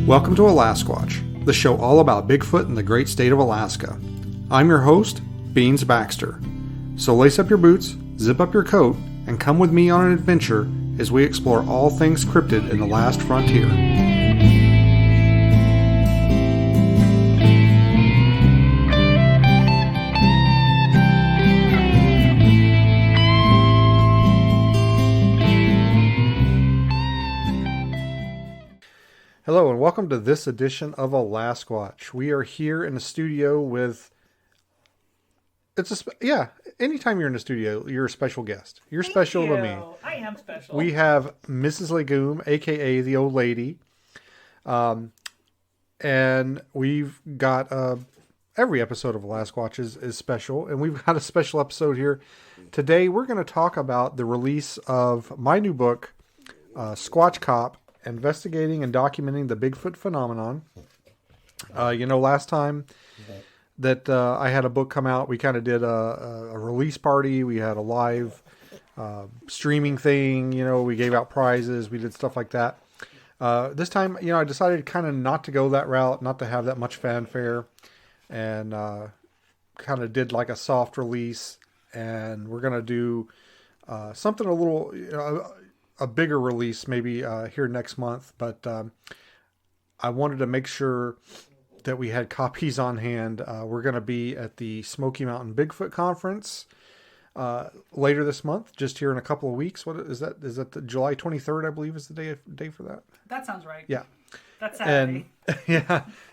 Welcome to Alasquatch, the show all about Bigfoot in the great state of Alaska. I'm your host, Beans Baxter. So lace up your boots, zip up your coat, and come with me on an adventure as we explore all things cryptid in the last frontier. Hello and welcome to this edition of Alasquatch. We are here in the studio with... anytime you're in the studio, you're a special guest. You're Thank special you. to me. I am special. We have Mrs. Legume, a.k.a. the old lady. And we've got... every episode of Alasquatch is special. And we've got a special episode here. Today, we're going to talk about the release of my new book, Squatch Cop, Investigating and Documenting the Bigfoot Phenomenon. Last time that I had a book come out, we kind of did a release party. We had a live streaming thing. We gave out prizes. We did stuff like that. This time, I decided kind of not to go that route, not to have that much fanfare, and kind of did like a soft release. And we're going to do something a little... a bigger release maybe here next month, but I wanted to make sure that we had copies on hand. We're going to be at the Smoky Mountain Bigfoot Conference later this month, just here in a couple of weeks. What is that? Is that the July 23rd, I believe, is the day for that? That sounds right. Yeah. That's Saturday.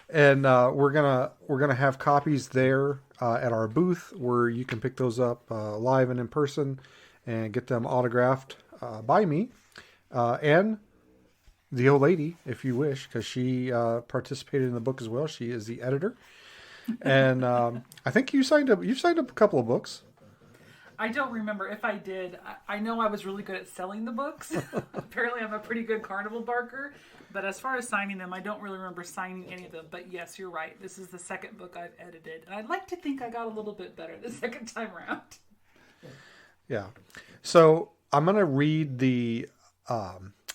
And we're gonna have copies there at our booth where you can pick those up live and in person and get them autographed by me and the old lady, if you wish, because she participated in the book as well. She is the editor, and I think you've signed up a couple of books. I don't remember if I did. I know I was really good at selling the books. Apparently, I'm a pretty good carnival barker. But as far as signing them, I don't really remember signing any of them. But yes, you're right. This is the second book I've edited, and I'd like to think I got a little bit better the second time around. Yeah. So I'm going to read the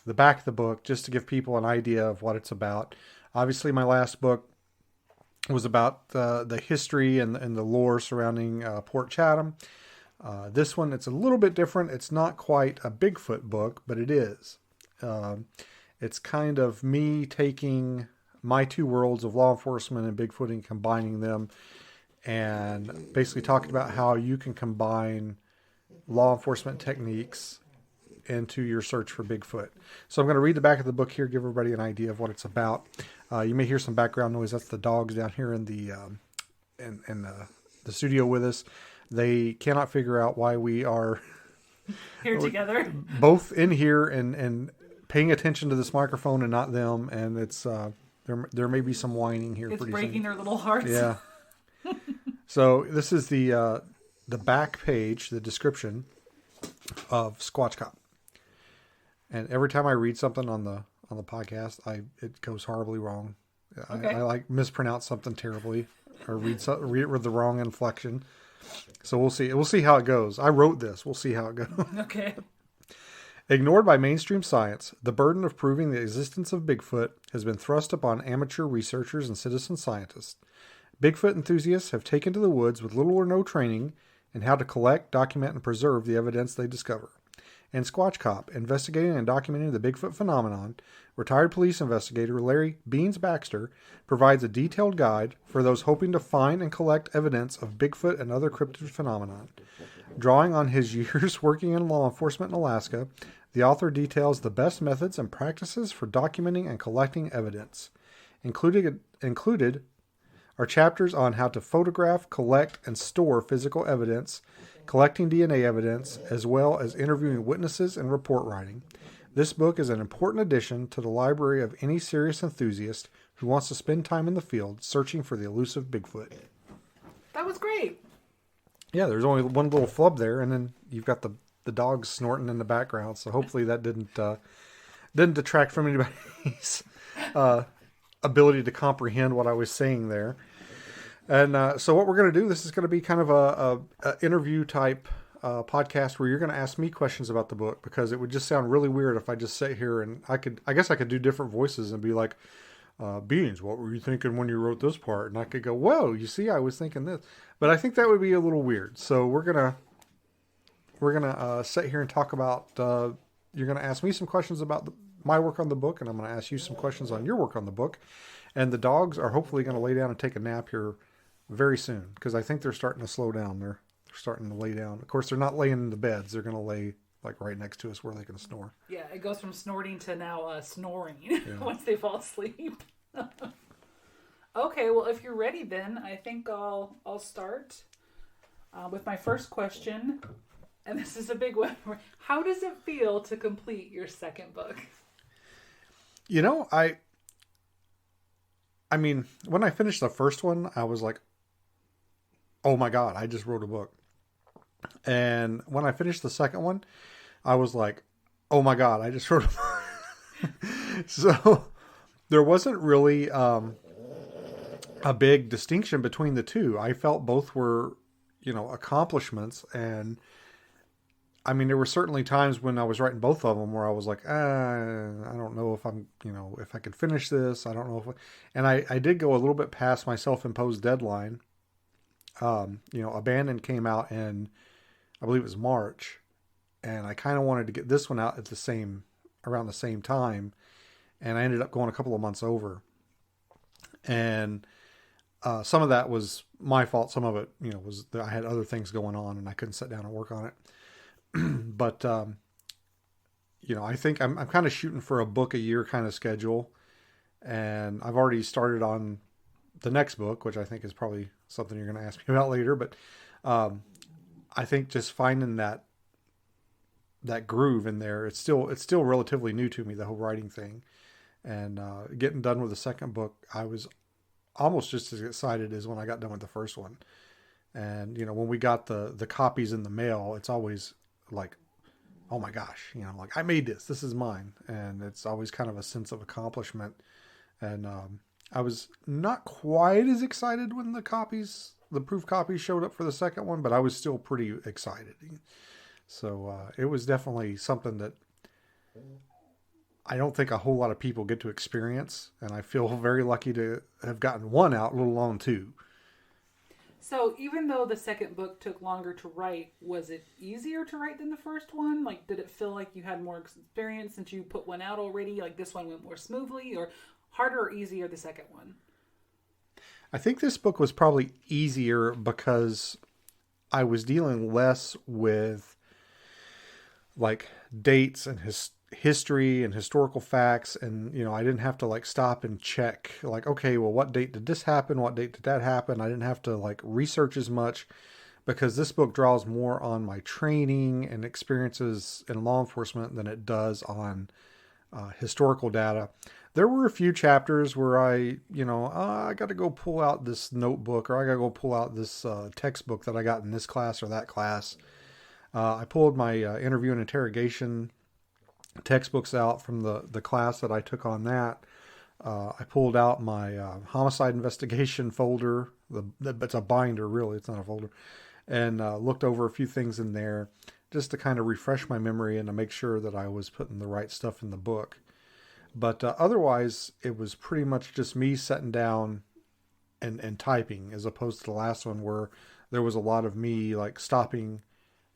back of the book just to give people an idea of what it's about. Obviously, my last book was about the history and the lore surrounding Port Chatham. This one, it's a little bit different. It's not quite a Bigfoot book, but it is. It's kind of me taking my two worlds of law enforcement and Bigfoot and combining them, and basically talking about how you can combine law enforcement techniques into your search for Bigfoot. So I'm going to read the back of the book here, give everybody an idea of what it's about. You may hear some background noise. That's the dogs down here in the studio with us. They cannot figure out why we are Here together, both in here and paying attention to this microphone and not them. And it's there may be some whining here. It's breaking their little hearts. Yeah. So this is the back page, the description of Squatch Cop. And every time I read something on the podcast, it goes horribly wrong. Okay. I mispronounce something terribly or read it with the wrong inflection. So we'll see. We'll see how it goes. I wrote this. We'll see how it goes. Okay. Ignored by mainstream science, the burden of proving the existence of Bigfoot has been thrust upon amateur researchers and citizen scientists. Bigfoot enthusiasts have taken to the woods with little or no training in how to collect, document, and preserve the evidence they discover. In Squatch Cop, investigating and documenting the Bigfoot phenomenon, retired police investigator Larry Beans Baxter provides a detailed guide for those hoping to find and collect evidence of Bigfoot and other cryptid phenomenon. Drawing on his years working in law enforcement in Alaska, the author details the best methods and practices for documenting and collecting evidence. Included are chapters on how to photograph, collect, and store physical evidence, collecting DNA evidence, as well as interviewing witnesses and report writing. This book is an important addition to the library of any serious enthusiast who wants to spend time in the field searching for the elusive Bigfoot. That was great. Yeah, there's only one little flub there, and then you've got the dogs snorting in the background, so hopefully that didn't detract from anybody's ability to comprehend what I was saying there. And so what we're going to do, this is going to be kind of a interview type podcast where you're going to ask me questions about the book, because it would just sound really weird if I just sit here and I guess I could do different voices and be like, Beans, what were you thinking when you wrote this part? And I could go, whoa, you see, I was thinking this. But I think that would be a little weird. So we're gonna sit here and talk about. You're gonna ask me some questions about my work on the book, and I'm gonna ask you some questions on your work on the book. And the dogs are hopefully gonna lay down and take a nap here very soon, because I think they're starting to slow down. They're starting to lay down. Of course, they're not laying in the beds. They're gonna lay like right next to us where they can snore. Yeah, it goes from snorting to now snoring once they fall asleep. Okay, well, if you're ready, then I think I'll start with my first question, and this is a big one. How does it feel to complete your second book? You know, I mean, when I finished the first one, I was like, "Oh my God, I just wrote a book." And when I finished the second one, I was like, "Oh my God, I just wrote a book." So there wasn't really a big distinction between the two. I felt both were, accomplishments. And I mean, there were certainly times when I was writing both of them where I was like, I don't know if I'm, if I could finish this. I don't know if, and I did go a little bit past my self-imposed deadline. Abandoned came out in, I believe it was March, and I kind of wanted to get this one out at around the same time. And I ended up going a couple of months over. And some of that was my fault. Some of it, was that I had other things going on and I couldn't sit down and work on it. But, I think I'm kind of shooting for a book a year kind of schedule. And I've already started on the next book, which I think is probably something you're going to ask me about later. But I think just finding that groove in there, it's still relatively new to me, the whole writing thing. And getting done with the second book, I was almost just as excited as when I got done with the first one. And, when we got the copies in the mail, it's always like, oh my gosh, like I made this. This is mine. And it's always kind of a sense of accomplishment. And I was not quite as excited when the proof copies showed up for the second one, but I was still pretty excited. So it was definitely something that I don't think a whole lot of people get to experience. And I feel very lucky to have gotten one out, let alone two. So even though the second book took longer to write, was it easier to write than the first one? Like, did it feel like you had more experience since you put one out already? Like this one went more smoothly, or harder or easier the second one? I think this book was probably easier because I was dealing less with like dates and history and historical facts. And, I didn't have to like stop and check like, okay, well, what date did this happen? What date did that happen? I didn't have to like research as much because this book draws more on my training and experiences in law enforcement than it does on historical data. There were a few chapters where I got to go pull out this notebook, or I got to go pull out this textbook that I got in this class or that class. I pulled my interview and interrogation textbooks out from the class that I took on that. I pulled out my homicide investigation folder. It's a binder, really. It's not a folder. And looked over a few things in there just to kind of refresh my memory and to make sure that I was putting the right stuff in the book. But otherwise, it was pretty much just me sitting down and typing, as opposed to the last one where there was a lot of me like stopping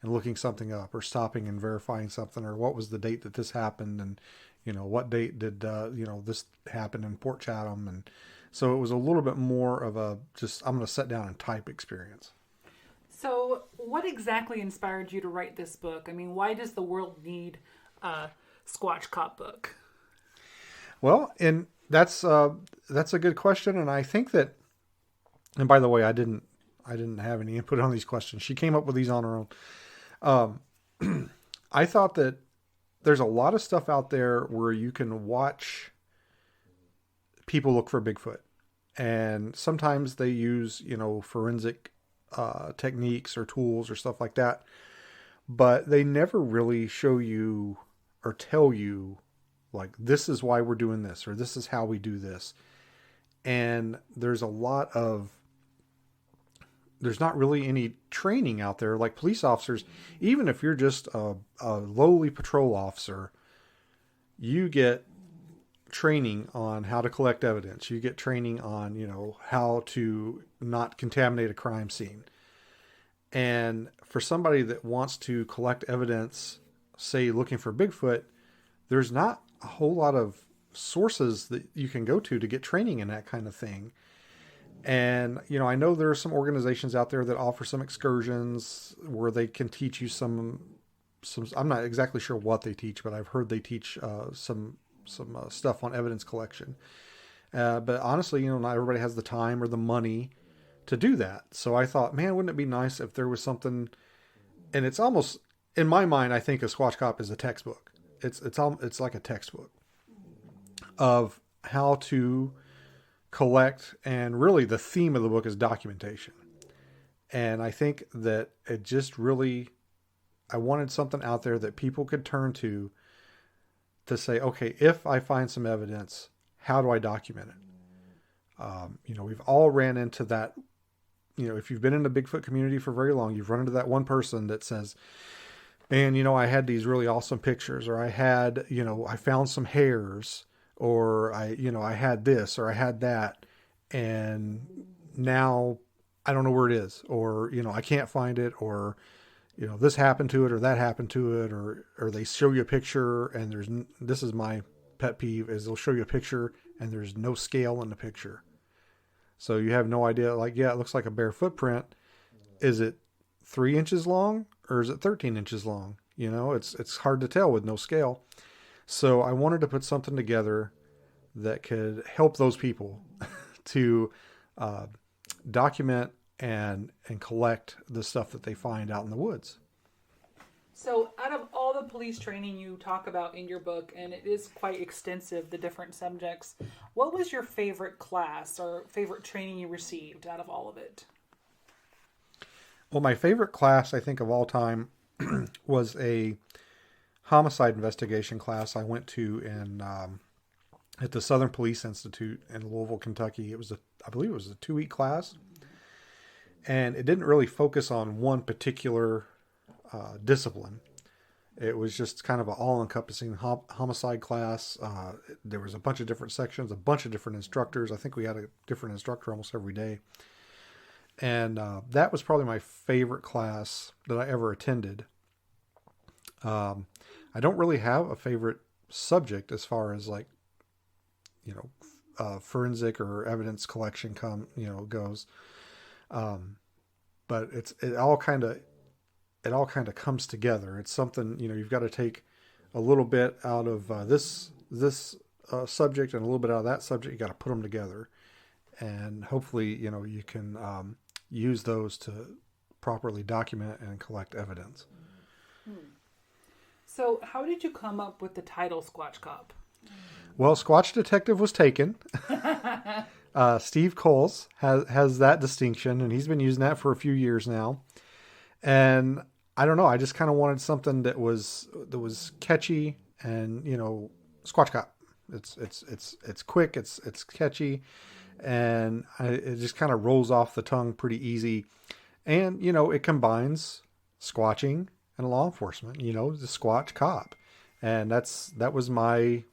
and looking something up, or stopping and verifying something, or what was the date that this happened, and what date did this happen in Port Chatham. And so it was a little bit more of a just I'm going to sit down and type experience. So what exactly inspired you to write this book? I mean, why does the world need a Squatch Cop book? Well, and that's a good question, and I think that, and by the way, I didn't have any input on these questions. She came up with these on her own. I thought that there's a lot of stuff out there where you can watch people look for Bigfoot, and sometimes they use forensic techniques or tools or stuff like that, but they never really show you or tell you like, this is why we're doing this, or this is how we do this. And there's not really any training out there. Like police officers, even if you're just a lowly patrol officer, you get training on how to collect evidence. You get training on, how to not contaminate a crime scene. And for somebody that wants to collect evidence, say looking for Bigfoot, there's not a whole lot of sources that you can go to get training in that kind of thing. And, I know there are some organizations out there that offer some excursions where they can teach you some, I'm not exactly sure what they teach, but I've heard they teach some stuff on evidence collection. But honestly, not everybody has the time or the money to do that. So I thought, man, wouldn't it be nice if there was something, and it's almost, in my mind, I think a Squatch Cop is a textbook. It's like a textbook of how to collect, and really the theme of the book is documentation. And I think that it just really, I wanted something out there that people could turn to say, okay, if I find some evidence, how do I document it? We've all ran into that. If you've been in the Bigfoot community for very long, you've run into that one person that says, man, I had these really awesome pictures, or I had, I found some hairs, or I had this, or I had that, and now I don't know where it is, or, I can't find it, or, this happened to it, or that happened to it, or they show you a picture and this is my pet peeve, is they'll show you a picture and there's no scale in the picture. So you have no idea, like, yeah, it looks like a bare footprint. Is it 3 inches long or is it 13 inches long? It's hard to tell with no scale. So I wanted to put something together that could help those people to document and collect the stuff that they find out in the woods. So out of all the police training you talk about in your book, and it is quite extensive, the different subjects, what was your favorite class or favorite training you received out of all of it? Well, my favorite class, I think, of all time was a homicide investigation class I went to at the Southern Police Institute in Louisville, Kentucky. I believe it was a 2-week class. And it didn't really focus on one particular discipline. It was just kind of an all-encompassing homicide class. There was a bunch of different sections, a bunch of different instructors. I think we had a different instructor almost every day. And that was probably my favorite class that I ever attended. I don't really have a favorite subject as far as forensic or evidence collection goes. But it all kind of comes together. It's something, you've got to take a little bit out of this subject and a little bit out of that subject. You got to put them together, and hopefully, you can use those to properly document and collect evidence. So how did you come up with the title Squatch Cop? Well, Squatch Detective was taken. Steve Coles has that distinction, and he's been using that for a few years now. And I don't know, I just kind of wanted something that was catchy, and Squatch Cop. It's quick, it's catchy, and it just kind of rolls off the tongue pretty easy. And it combines squatching and law enforcement. The Squatch Cop, and that was my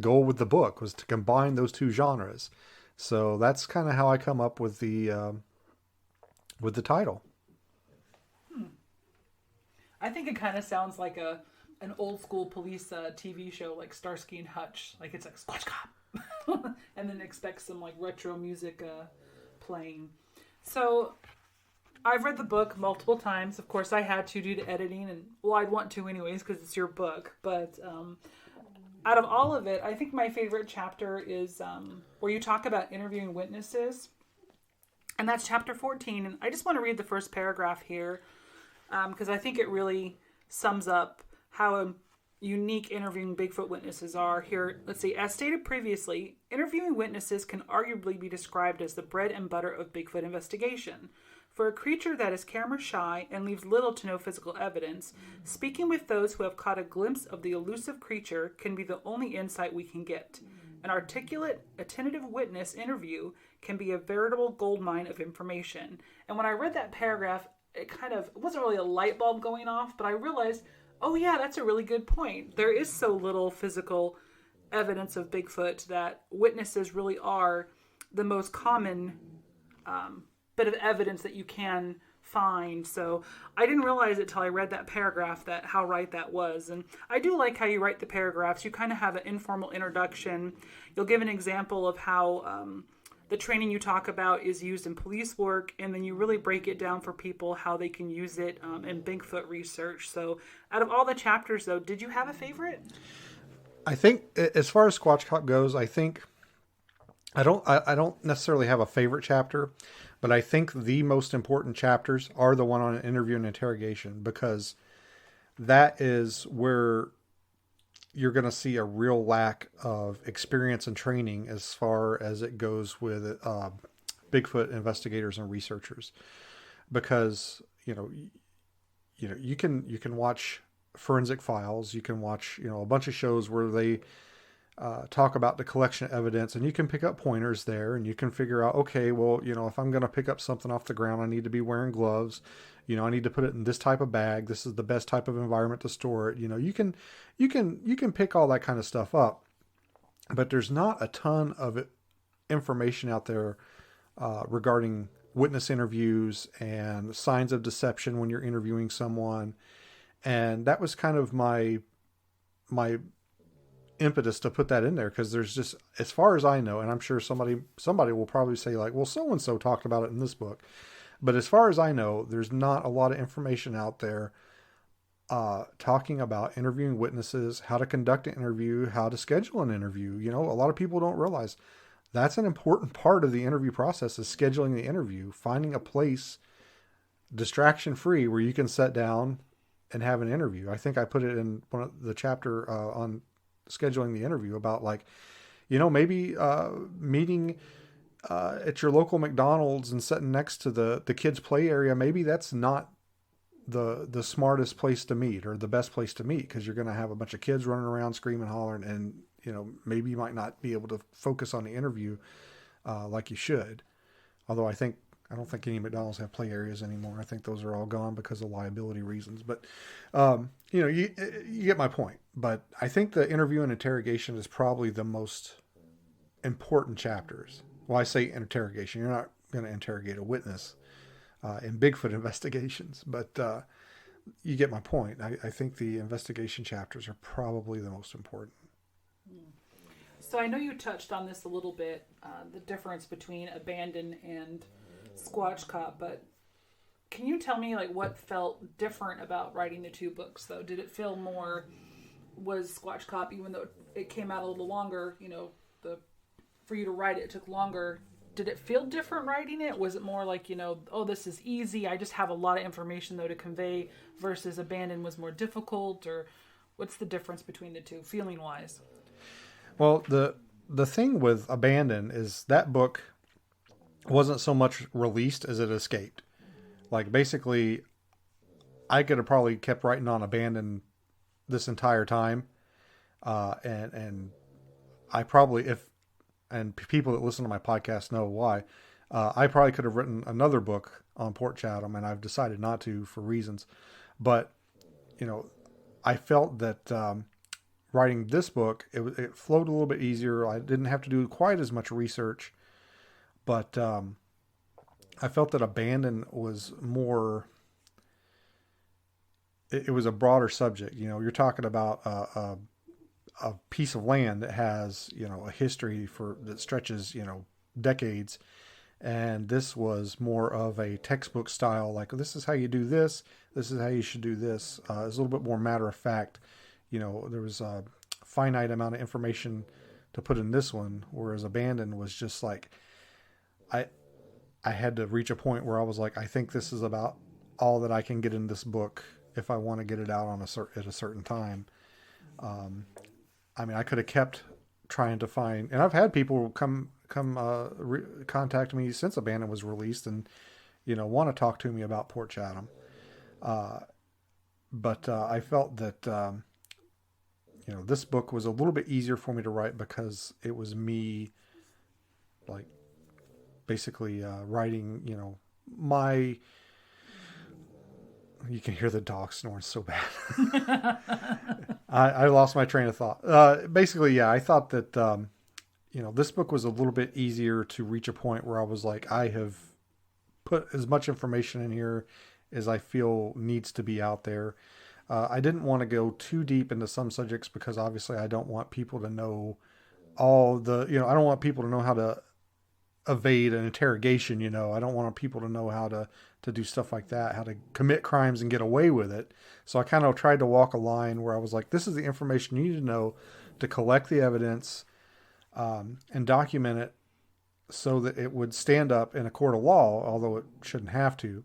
goal with the book, was to combine those two genres. So that's kind of how I come up with the title. I think it kind of sounds like an old school police TV show, like Starsky and Hutch. Like, it's like Squatch Cop, and then expect some like retro music playing. So I've read the book multiple times. Of course, I had to due to editing, and I'd want to anyways because it's your book. But out of all of it, I think my favorite chapter is where you talk about interviewing witnesses. And that's chapter 14. And I just want to read the first paragraph here because I think it really sums up how unique interviewing Bigfoot witnesses are. Here, let's see. As stated previously, interviewing witnesses can arguably be described as the bread and butter of Bigfoot investigation. For a creature that is camera shy and leaves little to no physical evidence, speaking with those who have caught a glimpse of the elusive creature can be the only insight we can get. An articulate, attentive witness interview can be a veritable goldmine of information. And when I read that paragraph, it wasn't really a light bulb going off, but I realized, oh yeah, that's a really good point. There is so little physical evidence of Bigfoot, that witnesses really are the most common bit of evidence that you can find. So I didn't realize it till I read that paragraph that how right that was. And I do like how you write the paragraphs. You kind of have an informal introduction. You'll give an example of how the training you talk about is used in police work, and then you really break it down for people how they can use it in Bigfoot research. So out of all the chapters, though, did you have a favorite? I think as far as Squatch Cop goes, I think I don't necessarily have a favorite chapter, but I think the most important chapters are the one on interview and interrogation, because that is where you're going to see a real lack of experience and training as far as it goes with Bigfoot investigators and researchers. Because you can watch Forensic Files, you can watch a bunch of shows where they talk about the collection of evidence, and you can pick up pointers there, and you can figure out, okay, well, if I'm going to pick up something off the ground, I need to be wearing gloves. I need to put it in this type of bag. This is the best type of environment to store it. You can pick all that kind of stuff up, but there's not a ton of information out there regarding witness interviews and signs of deception when you're interviewing someone. And that was kind of my impetus to put that in there, because there's just, as far as I know, and I'm sure somebody will probably say like, well, so-and-so talked about it in this book. But as far as I know, there's not a lot of information out there talking about interviewing witnesses, how to conduct an interview, how to schedule an interview. A lot of people don't realize that's an important part of the interview process, is scheduling the interview, finding a place distraction-free where you can sit down and have an interview. I think I put it in one of the chapter on scheduling the interview about maybe meeting at your local McDonald's and sitting next to the kids' play area. Maybe that's not the smartest place to meet or the best place to meet, because you're going to have a bunch of kids running around screaming, hollering, and maybe you might not be able to focus on the interview like you should. Although I don't think any McDonald's have play areas anymore. I think those are all gone because of liability reasons. But you get my point. But I think the interview and interrogation is probably the most important chapters. Well, I say interrogation. You're not going to interrogate a witness in Bigfoot investigations, but you get my point. I think the investigation chapters are probably the most important. So I know you touched on this a little bit, the difference between Abandon and Squatch Cop, but can you tell me what felt different about writing the two books, though? Did it feel more, was Squatch Cop, even though it came out a little longer, for you to write it took longer, did it feel different writing it? Was it more like, oh, this is easy, I just have a lot of information though to convey, versus Abandon was more difficult? Or what's the difference between the two feeling wise? Well, the thing with Abandon is that book wasn't so much released as it escaped. Basically, I could have probably kept writing on Abandon this entire time. And I probably, and people that listen to my podcast know why, I probably could have written another book on Port Chatham, and I've decided not to for reasons. But, I felt that writing this book, it flowed a little bit easier. I didn't have to do quite as much research. But I felt that Abandon was more, it was a broader subject. You're talking about a piece of land that has, a history that stretches, decades. And this was more of a textbook style, this is how you do this. This is how you should do this. It's a little bit more matter of fact. There was a finite amount of information to put in this one, whereas Abandon was just I had to reach a point where I was like, I think this is about all that I can get in this book if I want to get it out at a certain time. I could have kept trying to find, and I've had people contact me since Abandon was released and, want to talk to me about Port Chatham. But I felt that, this book was a little bit easier for me to write because it was me, basically writing, my You can hear the dog snoring so bad. I lost my train of thought. Basically, yeah, I thought that, this book was a little bit easier to reach a point where I was like, I have put as much information in here as I feel needs to be out there. I didn't want to go too deep into some subjects because obviously I don't want people to know all the, I don't want people to know how to evade an interrogation. I don't want people to know how to do stuff like that, how to commit crimes and get away with it. So I kind of tried to walk a line where I was like, this is the information you need to know to collect the evidence, and document it so that it would stand up in a court of law, although it shouldn't have to,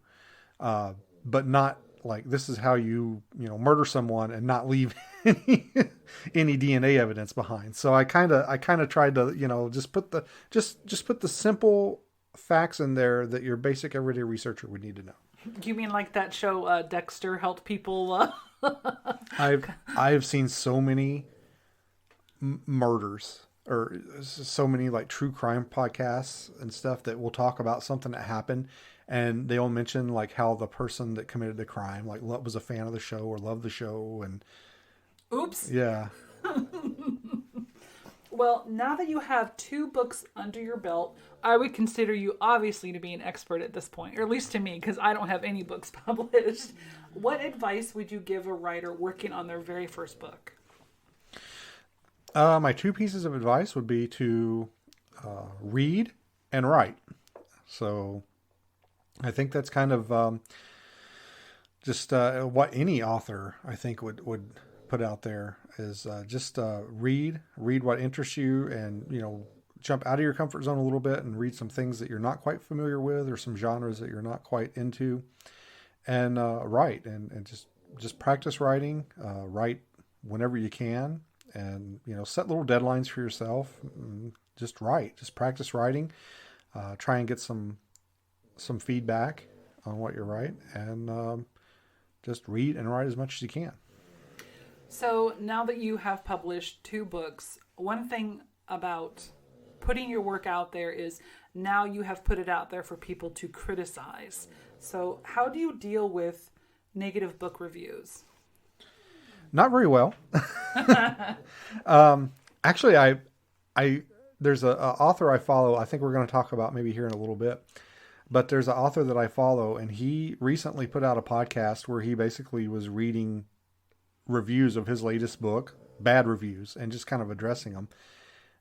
but not like this is how you murder someone and not leave any DNA evidence behind. So I kind of tried to just put the simple facts in there that your basic everyday researcher would need to know. You mean like that show Dexter helped people? I've seen so many murders, or so many like true crime podcasts and stuff that will talk about something that happened, and they'll mention like how the person that committed the crime like was a fan of the show or loved the show, and oops. Yeah. Well, now that you have 2 books under your belt, I would consider you obviously to be an expert at this point, or at least to me, because I don't have any books published. What advice would you give a writer working on their very first book? My 2 pieces of advice would be to read and write. So I think that's kind of just what any author I think would put out there is just read what interests you, and jump out of your comfort zone a little bit and read some things that you're not quite familiar with, or some genres that you're not quite into, and write and just practice writing. Write whenever you can, and set little deadlines for yourself. Just practice writing. Try and get some feedback on what you write, and just read and write as much as you can. So now that you have published 2 books, one thing about putting your work out there is now you have put it out there for people to criticize. So how do you deal with negative book reviews? Not very well. Actually, I there's a author I follow. I think we're going to talk about maybe here in a little bit. But there's an author that I follow, and he recently put out a podcast where he basically was reading reviews of his latest book, bad reviews, and just kind of addressing them.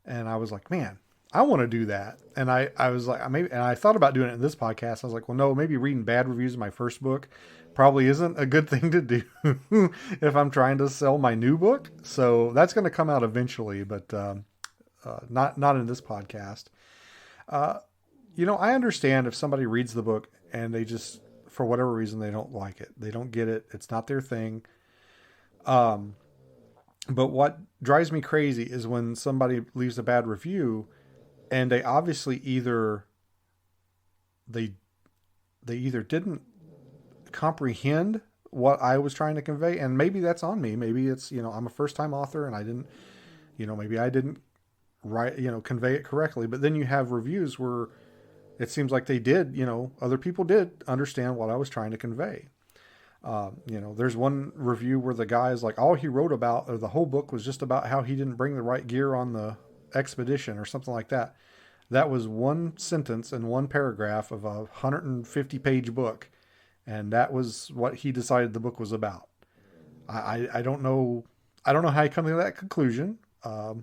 And I was like, man, I want to do that. And I was like, and I thought about doing it in this podcast. I was like, well, no, maybe reading bad reviews of my first book probably isn't a good thing to do if I'm trying to sell my new book. So that's going to come out eventually, but not in this podcast. I understand if somebody reads the book and they just, for whatever reason, they don't like it. They don't get it. It's not their thing. But what drives me crazy is when somebody leaves a bad review and they obviously either didn't comprehend what I was trying to convey. And maybe that's on me. Maybe it's, I'm a first time author and I didn't, maybe I didn't write, convey it correctly. But then you have reviews where it seems like they did, other people did understand what I was trying to convey. There's one review where the guy is like, all he wrote about, or the whole book was just about how he didn't bring the right gear on the expedition or something like that. That was one sentence in one paragraph of a 150-page book. And that was what he decided the book was about. I don't know. I don't know how he come to that conclusion. I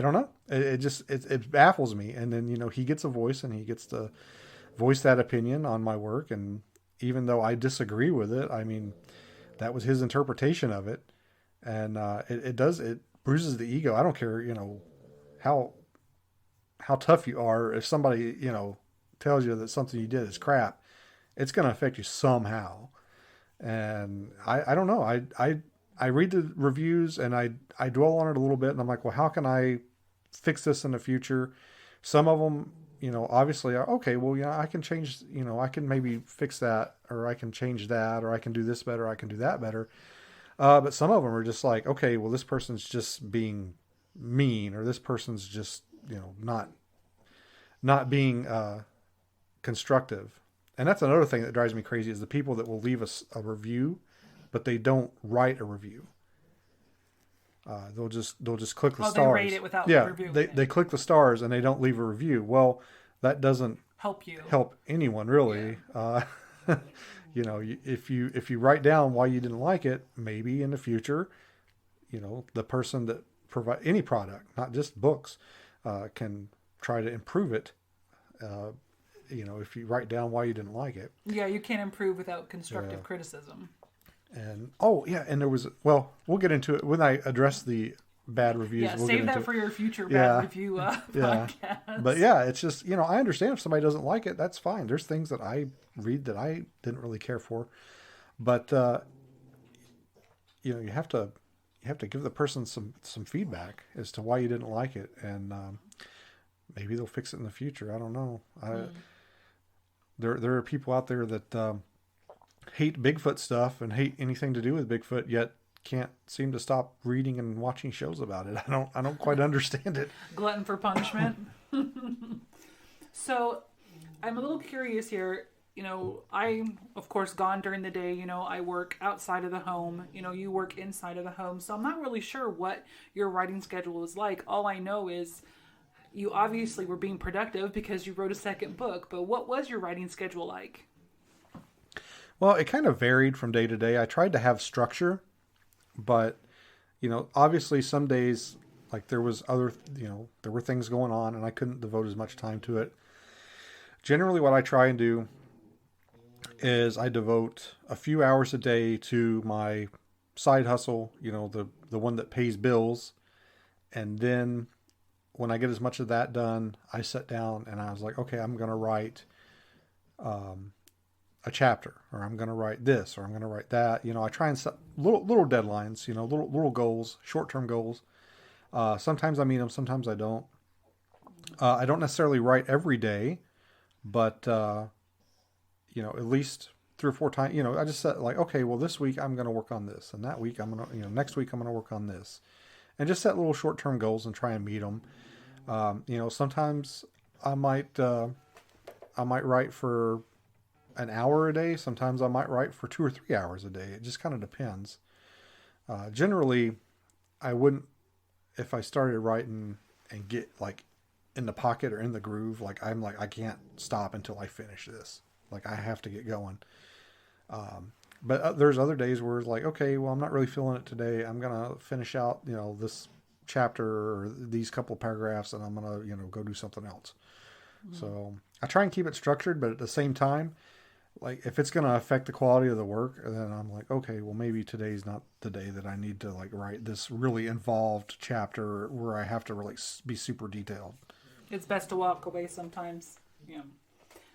don't know. It baffles me. And then, he gets a voice and he gets to voice that opinion on my work. And even though I disagree with it, that was his interpretation of it. And it bruises the ego. I don't care, how tough you are. If somebody, tells you that something you did is crap, it's going to affect you somehow. And I don't know. I read the reviews and I dwell on it a little bit, and I'm like, well, how can I fix this in the future? Some of them, obviously are okay. Well, I can change, I can maybe fix that, or I can change that, or I can do this better. I can do that better. But some of them are just like, okay, well, this person's just being mean, or this person's just, not being constructive. and that's another thing that drives me crazy is the people that will leave us a review, but they don't write a review. They'll just click the stars. They rate it without reviewing it. They click the stars and they don't leave a review. Well, that doesn't help anyone really. Yeah. If you write down why you didn't like it, maybe in the future, the person that provide any product, not just books, can try to improve it. If you write down why you didn't like it. Yeah, you can't improve without constructive criticism. And and there was, we'll get into it when I address the bad reviews. Yeah, we'll save that for your future bad review podcast. But yeah, it's just, I understand if somebody doesn't like it, that's fine. There's things that I read that I didn't really care for. But, you have to give the person some feedback as to why you didn't like it. And maybe they'll fix it in the future. I don't know. There are people out there that hate Bigfoot stuff and hate anything to do with Bigfoot, yet can't seem to stop reading and watching shows about it. I don't quite understand it. Glutton for punishment. So I'm a little curious here. I'm of course gone during the day. I work outside of the home. You work inside of the home. So I'm not really sure what your writing schedule is like. All I know is you obviously were being productive because you wrote a second book, but what was your writing schedule like? Well, it kind of varied from day to day. I tried to have structure, but, obviously some days, like there was there were things going on and I couldn't devote as much time to it. Generally what I try and do is I devote a few hours a day to my side hustle, the one that pays bills. And then when I get as much of that done, I sit down and I was like, okay, I'm going to write, a chapter, or I'm going to write this, or I'm going to write that. I try and set little deadlines, little goals, short-term goals. Sometimes I meet them, sometimes I don't. I don't necessarily write every day, but, at least 3 or 4 times, I just said like, okay, well this week I'm going to work on this, and that week I'm going to, next week I'm going to work on this, and just set little short-term goals and try and meet them. Sometimes I might write for an hour a day. Sometimes I might write for 2 or 3 hours a day. It just kind of depends. Generally, I wouldn't, if I started writing and get like in the pocket or in the groove, like I'm like, I can't stop until I finish this. Like I have to get going. But there's other days where it's like, okay, well, I'm not really feeling it today. I'm going to finish out, this chapter or these couple of paragraphs, and I'm going to, go do something else. Mm-hmm. So I try and keep it structured, but at the same time, like if it's going to affect the quality of the work, then I'm like, okay, well maybe today's not the day that I need to like write this really involved chapter where I have to really be super detailed. It's best to walk away sometimes. Yeah.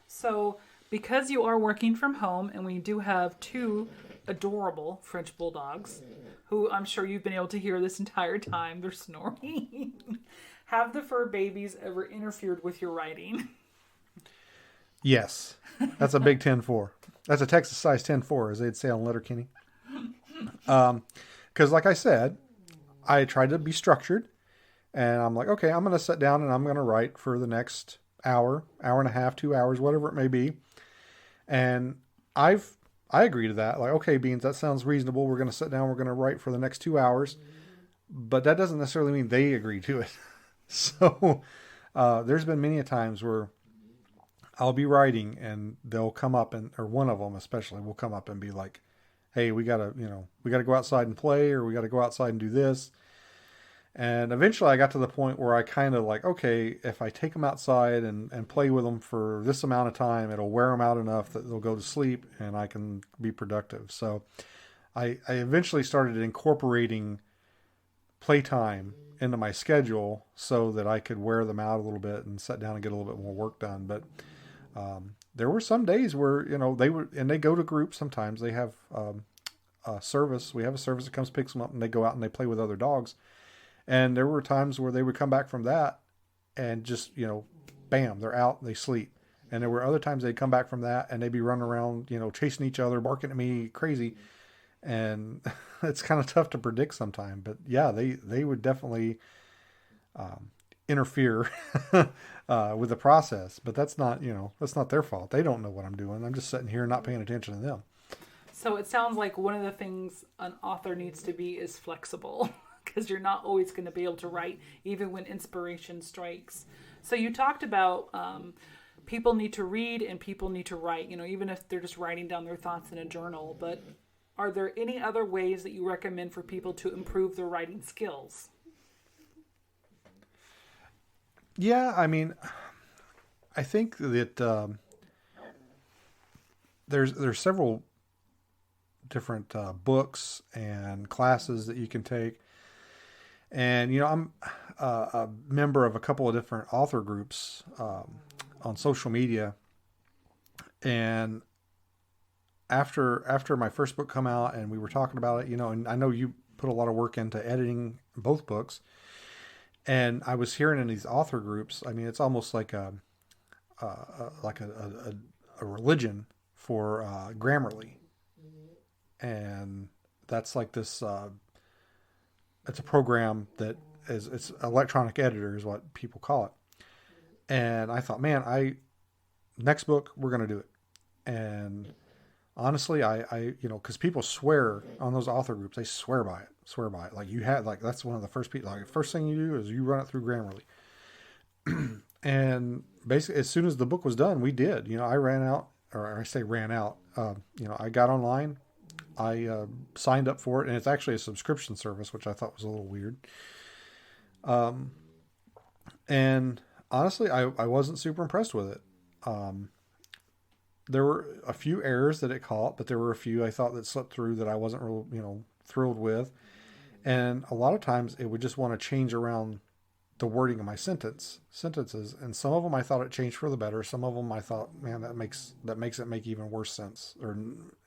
So because you are working from home and we do have 2 adorable French bulldogs, who I'm sure you've been able to hear this entire time, they're snoring. Have the fur babies ever interfered with your writing? Yes, that's a big 10-4. That's a Texas size 10-4, as they'd say on Letterkenny. Because like I said, I tried to be structured, and I'm like, okay, I'm going to sit down and I'm going to write for the next hour and a half, 2 hours, whatever it may be. And I agree to that. Like, okay, Beans, that sounds reasonable. We're going to sit down. We're going to write for the next 2 hours. But that doesn't necessarily mean they agree to it. So there's been many a times where I'll be writing and they'll come up or one of them especially will come up and be like, hey, we got to go outside and play, or we got to go outside and do this. And eventually I got to the point where I kind of like, okay, if I take them outside and play with them for this amount of time, it'll wear them out enough that they'll go to sleep and I can be productive. So I eventually started incorporating playtime into my schedule so that I could wear them out a little bit and sit down and get a little bit more work done. But there were some days where, they go to groups. Sometimes they have a service. We have a service that comes, picks them up, and they go out and they play with other dogs. And there were times where they would come back from that and just, bam, they're out, they sleep. And there were other times they'd come back from that and they'd be running around, chasing each other, barking at me, crazy. And it's kind of tough to predict sometimes. But yeah, they would definitely, interfere with the process. But that's not, that's not their fault. They don't know what I'm doing. I'm just sitting here not paying attention to them. So it sounds like one of the things an author needs to be is flexible because you're not always going to be able to write even when inspiration strikes. So you talked about people need to read and people need to write, even if they're just writing down their thoughts in a journal. But are there any other ways that you recommend for people to improve their writing skills? Yeah, I mean, I think that there's several different books and classes that you can take. And, I'm a member of a couple of different author groups on social media. And after my first book come out and we were talking about it, and I know you put a lot of work into editing both books. And I was hearing in these author groups, I mean, it's almost like a religion for Grammarly. And that's like this, it's a program that it's electronic editor is what people call it. And I thought, man, next book, we're going to do it. And honestly, I cause people swear on those author groups, they swear by it. Like that's one of the first people, like the first thing you do is you run it through Grammarly. And basically as soon as the book was done, we did, I ran out, I got online, I signed up for it, and it's actually a subscription service, which I thought was a little weird. And honestly, I wasn't super impressed with it. There were a few errors that it caught, but there were a few I thought that slipped through that I wasn't real, thrilled with. And a lot of times it would just want to change around the wording of my sentences. And some of them I thought it changed for the better. Some of them I thought, man, that makes it make even worse sense or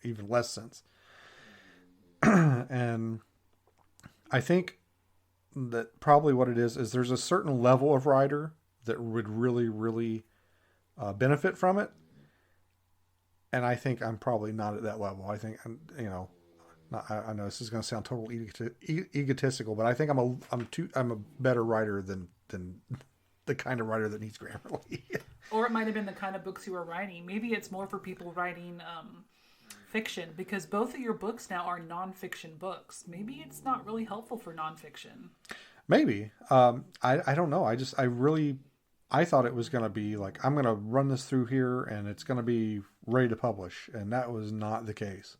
even less sense. And I think that probably what it is there's a certain level of writer that would really, really benefit from it. And I think I'm probably not at that level. I think I'm, I know this is going to sound totally egotistical, but I think I'm a better writer than the kind of writer that needs Grammarly. Or it might have been the kind of books you were writing. Maybe it's more for people writing fiction, because both of your books now are nonfiction books. Maybe it's not really helpful for nonfiction. Maybe. I don't know. I thought it was going to be like, I'm going to run this through here and it's going to be ready to publish. And that was not the case.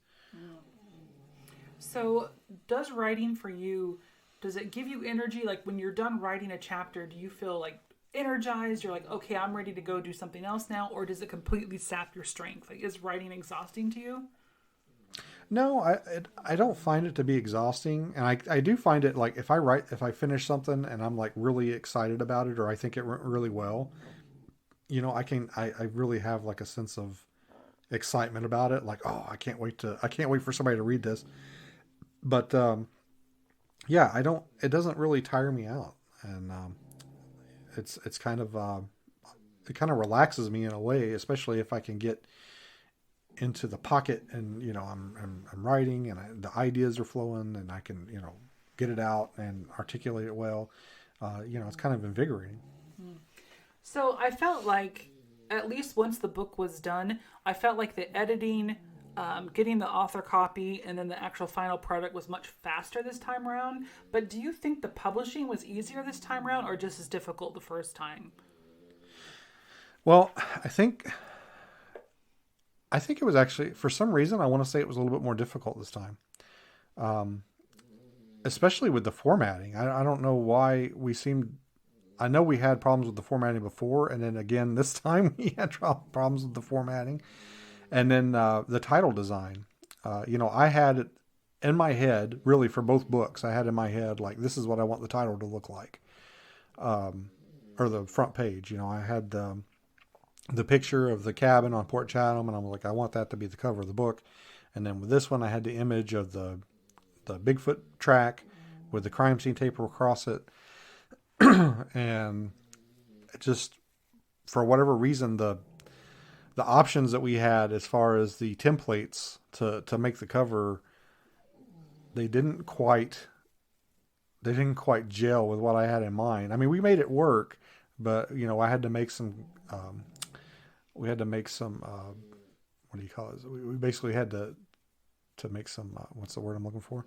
So does writing for you, does it give you energy? Like when you're done writing a chapter, do you feel like energized? You're like, okay, I'm ready to go do something else now. Or does it completely sap your strength? Like, is writing exhausting to you? No, I don't find it to be exhausting. And I do find it like if I finish something and I'm like really excited about it, or I think it went really well, I really have like a sense of excitement about it. Like, oh, I can't wait for somebody to read this. But, yeah, it doesn't really tire me out. And, it's kind of, it kind of relaxes me in a way, especially if I can get into the pocket and, I'm writing and the ideas are flowing and I can, get it out and articulate it well. It's kind of invigorating. So I felt like at least once the book was done, I felt like the editing, getting the author copy and then the actual final product was much faster this time around. But do you think the publishing was easier this time around or just as difficult the first time? Well, I think it was actually, for some reason, I want to say it was a little bit more difficult this time. Especially with the formatting. I don't know why I know we had problems with the formatting before. And then again, this time we had problems with the formatting. And then the title design. I had it in my head, really for both books. I had in my head, like, this is what I want the title to look like. Or the front page. I had the picture of the cabin on Port Chatham, and I'm like, I want that to be the cover of the book. And then with this one, I had the image of the Bigfoot track with the crime scene tape across it. And just for whatever reason, the options that we had as far as the templates to make the cover, they didn't quite quite gel with what I had in mind. I mean, we made it work, but I had to make some. We had to make some. What do you call it? We basically had to make some. What's the word I'm looking for?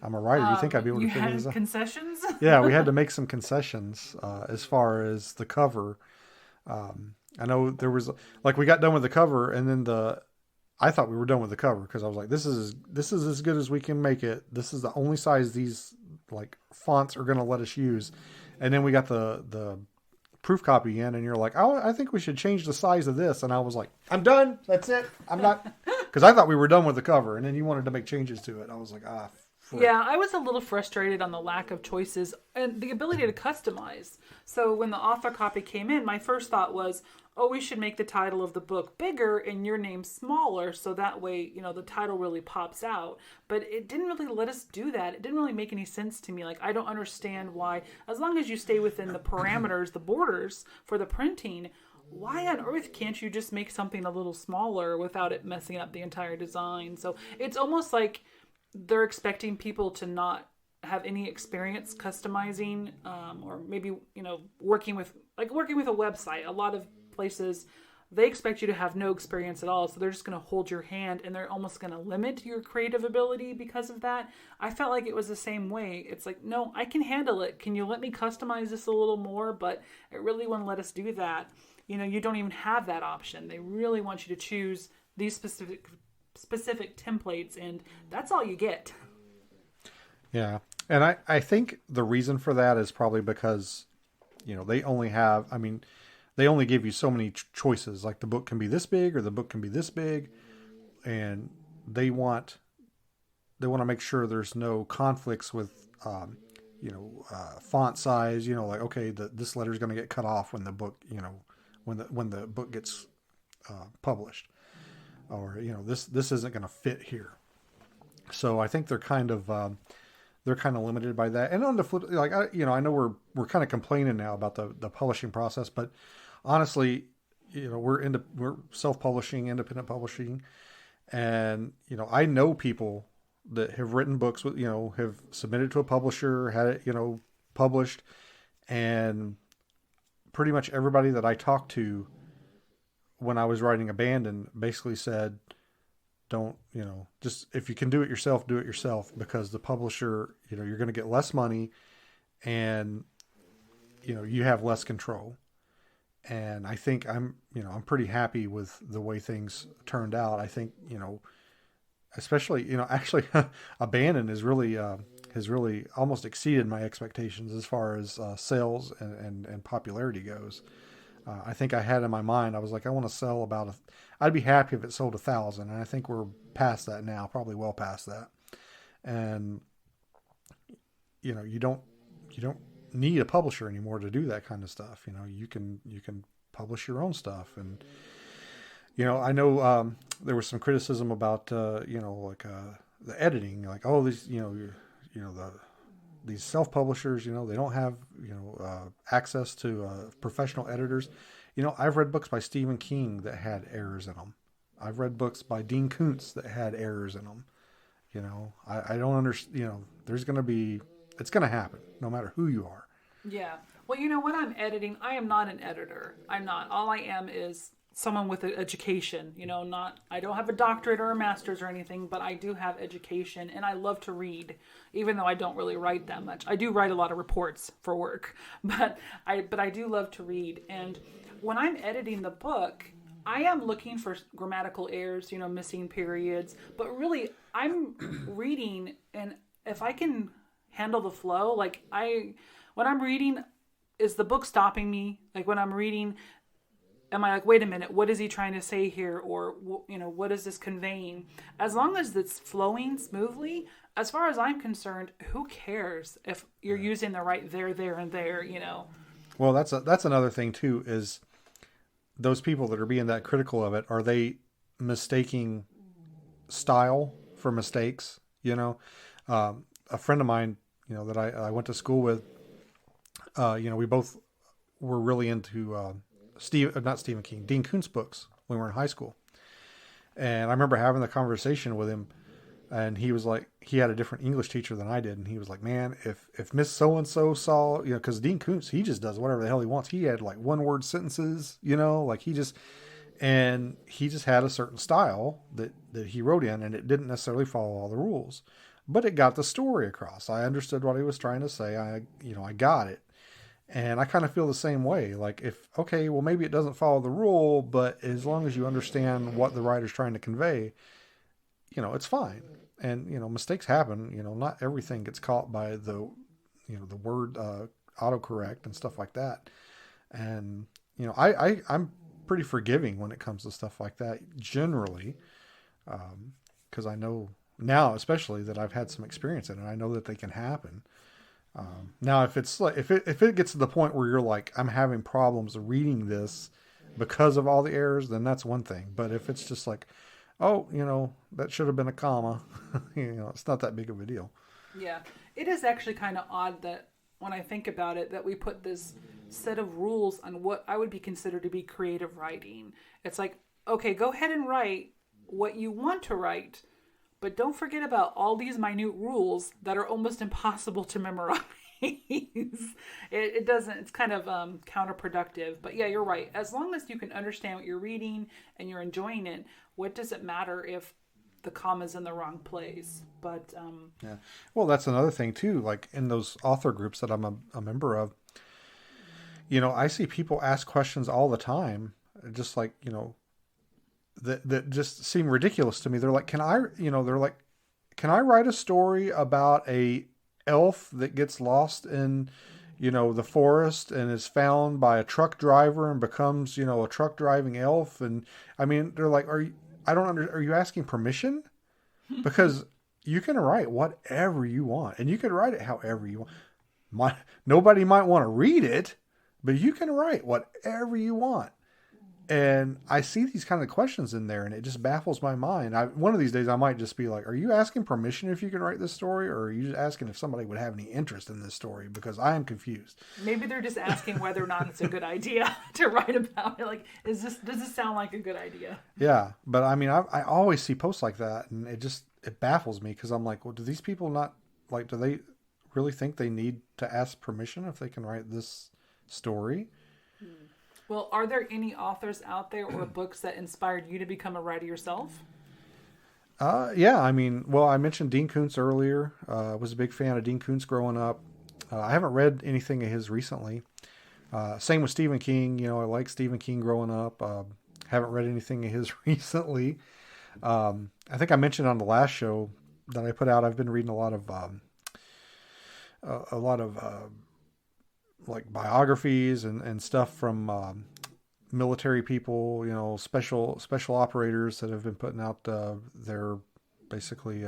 I'm a writer. You think I'd be able to figure this out? Concessions? Yeah, we had to make some concessions as far as the cover. I know there was we got done with the cover, and then I thought we were done with the cover because I was like, this is as good as we can make it. This is the only size these fonts are going to let us use. And then we got the proof copy in, and you're like, oh, I think we should change the size of this. And I was like, I'm done. That's it. I'm not, because I thought we were done with the cover, and then you wanted to make changes to it. I was like, frick. Yeah, I was a little frustrated on the lack of choices and the ability to customize. So when the author copy came in, my first thought was, oh, we should make the title of the book bigger and your name smaller, so that way, the title really pops out. But it didn't really let us do that. It didn't really make any sense to me. I don't understand why, as long as you stay within the parameters, the borders for the printing, why on earth can't you just make something a little smaller without it messing up the entire design? So it's almost like they're expecting people to not have any experience customizing, or maybe, working with a website. A lot of places, they expect you to have no experience at all, so they're just going to hold your hand, and they're almost going to limit your creative ability because of that. I felt like it was the same way. It's like, no, I can handle it. Can you let me customize this a little more? But it really won't let us do that. You don't even have that option. They really want you to choose these specific templates, and that's all you get. Yeah. And I think the reason for that is probably because, they only give you so many choices. Like the book can be this big or the book can be this big. And they want to make sure there's no conflicts with, font size, okay, this letter is going to get cut off when the book, when the book gets published, or, this isn't going to fit here. So I think they're kind of limited by that. And on the flip, I know we're kind of complaining now about the publishing process, but honestly, we're self-publishing, independent publishing. And, I know people that have written books with, have submitted to a publisher, had it, published, and pretty much everybody that I talked to when I was writing Abandon basically said, don't, just if you can do it yourself, do it yourself, because the publisher, you're going to get less money and, you have less control. And I think I'm pretty happy with the way things turned out. I think, especially, actually Abandon has really almost exceeded my expectations as far as sales and popularity goes. I think I had in my mind, I was like, I want to sell I'd be happy if it sold 1,000. And I think we're past that now, probably well past that. And, you don't need a publisher anymore to do that kind of stuff. You can publish your own stuff. And, I know, there was some criticism about, the editing, these self-publishers, they don't have, access to professional editors. I've read books by Stephen King that had errors in them. I've read books by Dean Koontz that had errors in them. I don't understand, it's going to happen no matter who you are. Yeah. Well, when I'm editing, I am not an editor. I'm not. All I am is someone with an education, I don't have a doctorate or a master's or anything, but I do have education, and I love to read, even though I don't really write that much. I do write a lot of reports for work, but I do love to read. And when I'm editing the book, I am looking for grammatical errors, missing periods, but really I'm reading, and if I can handle the flow, when I'm reading, is the book stopping me? When I'm reading, am I like, wait a minute, what is he trying to say here? Or, what is this conveying? As long as it's flowing smoothly, as far as I'm concerned, who cares if you're using the right there, and there, Well, that's another thing too, is those people that are being that critical of it, are they mistaking style for mistakes? A friend of mine, that I went to school with, we both were really into, not Stephen King, Dean Koontz books when we were in high school. And I remember having the conversation with him, And he was like, he had a different English teacher than I did. And he was like, man, if Miss So-and-so saw, cause Dean Koontz, he just does whatever the hell he wants. He had like 1-word sentences, like he just had a certain style that he wrote in, and it didn't necessarily follow all the rules, but it got the story across. I understood what he was trying to say. I got it. And I kind of feel the same way. Like well, maybe it doesn't follow the rule, but as long as you understand what the writer's trying to convey, it's fine. And, mistakes happen. Not everything gets caught by the word autocorrect and stuff like that. And, I'm pretty forgiving when it comes to stuff like that generally. Because I know now, especially, that I've had some experience in it. I know that they can happen. Now, if it's like, if it gets to the point where you're like, I'm having problems reading this because of all the errors, then that's one thing. But if it's just like, oh, that should have been a comma, it's not that big of a deal. Yeah. It is actually kind of odd that when I think about it, that we put this set of rules on what I would be considered to be creative writing. It's like, okay, go ahead and write what you want to write, but don't forget about all these minute rules that are almost impossible to memorize. It doesn't, it's kind of counterproductive. But yeah, you're right. As long as you can understand what you're reading and you're enjoying it, what does it matter if the comma's in the wrong place? But yeah, well, that's another thing too. Like in those author groups that I'm a member of, I see people ask questions all the time, just like that just seem ridiculous to me. They're like, can I write a story about a elf that gets lost in the forest and is found by a truck driver and becomes a truck driving elf? And I mean, they're like, are you asking permission? Because you can write whatever you want, and you can write it however you want. Nobody might want to read it, but you can write whatever you want. And I see these kind of questions in there, and it just baffles my mind. One of these days I might just be like, are you asking permission if you can write this story, or are you just asking if somebody would have any interest in this story? Because I am confused. Maybe they're just asking whether or not it's a good idea to write about it. Like, does this sound like a good idea? Yeah, but I mean, I always see posts like that, and it baffles me, because I'm like, well, do these people do they really think they need to ask permission if they can write this story? Well, are there any authors out there or books that inspired you to become a writer yourself? Yeah, I mean, well, I mentioned Dean Koontz earlier. I was a big fan of Dean Koontz growing up. I haven't read anything of his recently. Same with Stephen King. I liked Stephen King growing up. Haven't read anything of his recently. I think I mentioned on the last show that I put out, I've been reading a lot of like biographies and stuff from military people, special operators that have been putting out their basically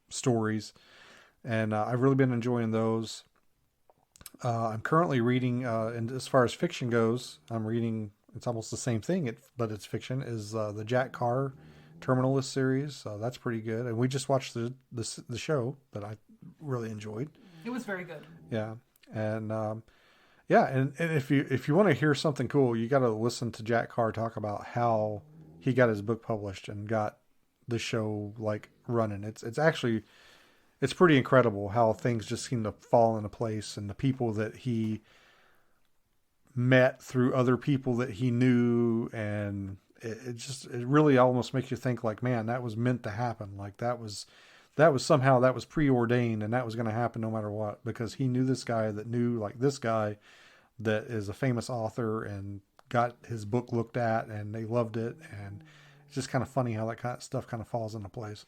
stories, and I've really been enjoying those. I'm currently reading, and as far as fiction goes, I'm reading. It's almost the same thing, but it's fiction. Is the Jack Carr Terminalist series? So that's pretty good, and we just watched the show that I really enjoyed. It was very good. Yeah. And and if you want to hear something cool, you got to listen to Jack Carr talk about how he got his book published and got the show like running. It's pretty incredible how things just seem to fall into place, and the people that he met through other people that he knew, and it really almost makes you think like, man, that was meant to happen. Like that was preordained, and that was going to happen no matter what, because he knew this guy that knew like this guy that is a famous author and got his book looked at, and they loved it. And it's just kind of funny how that kind of stuff kind of falls into place.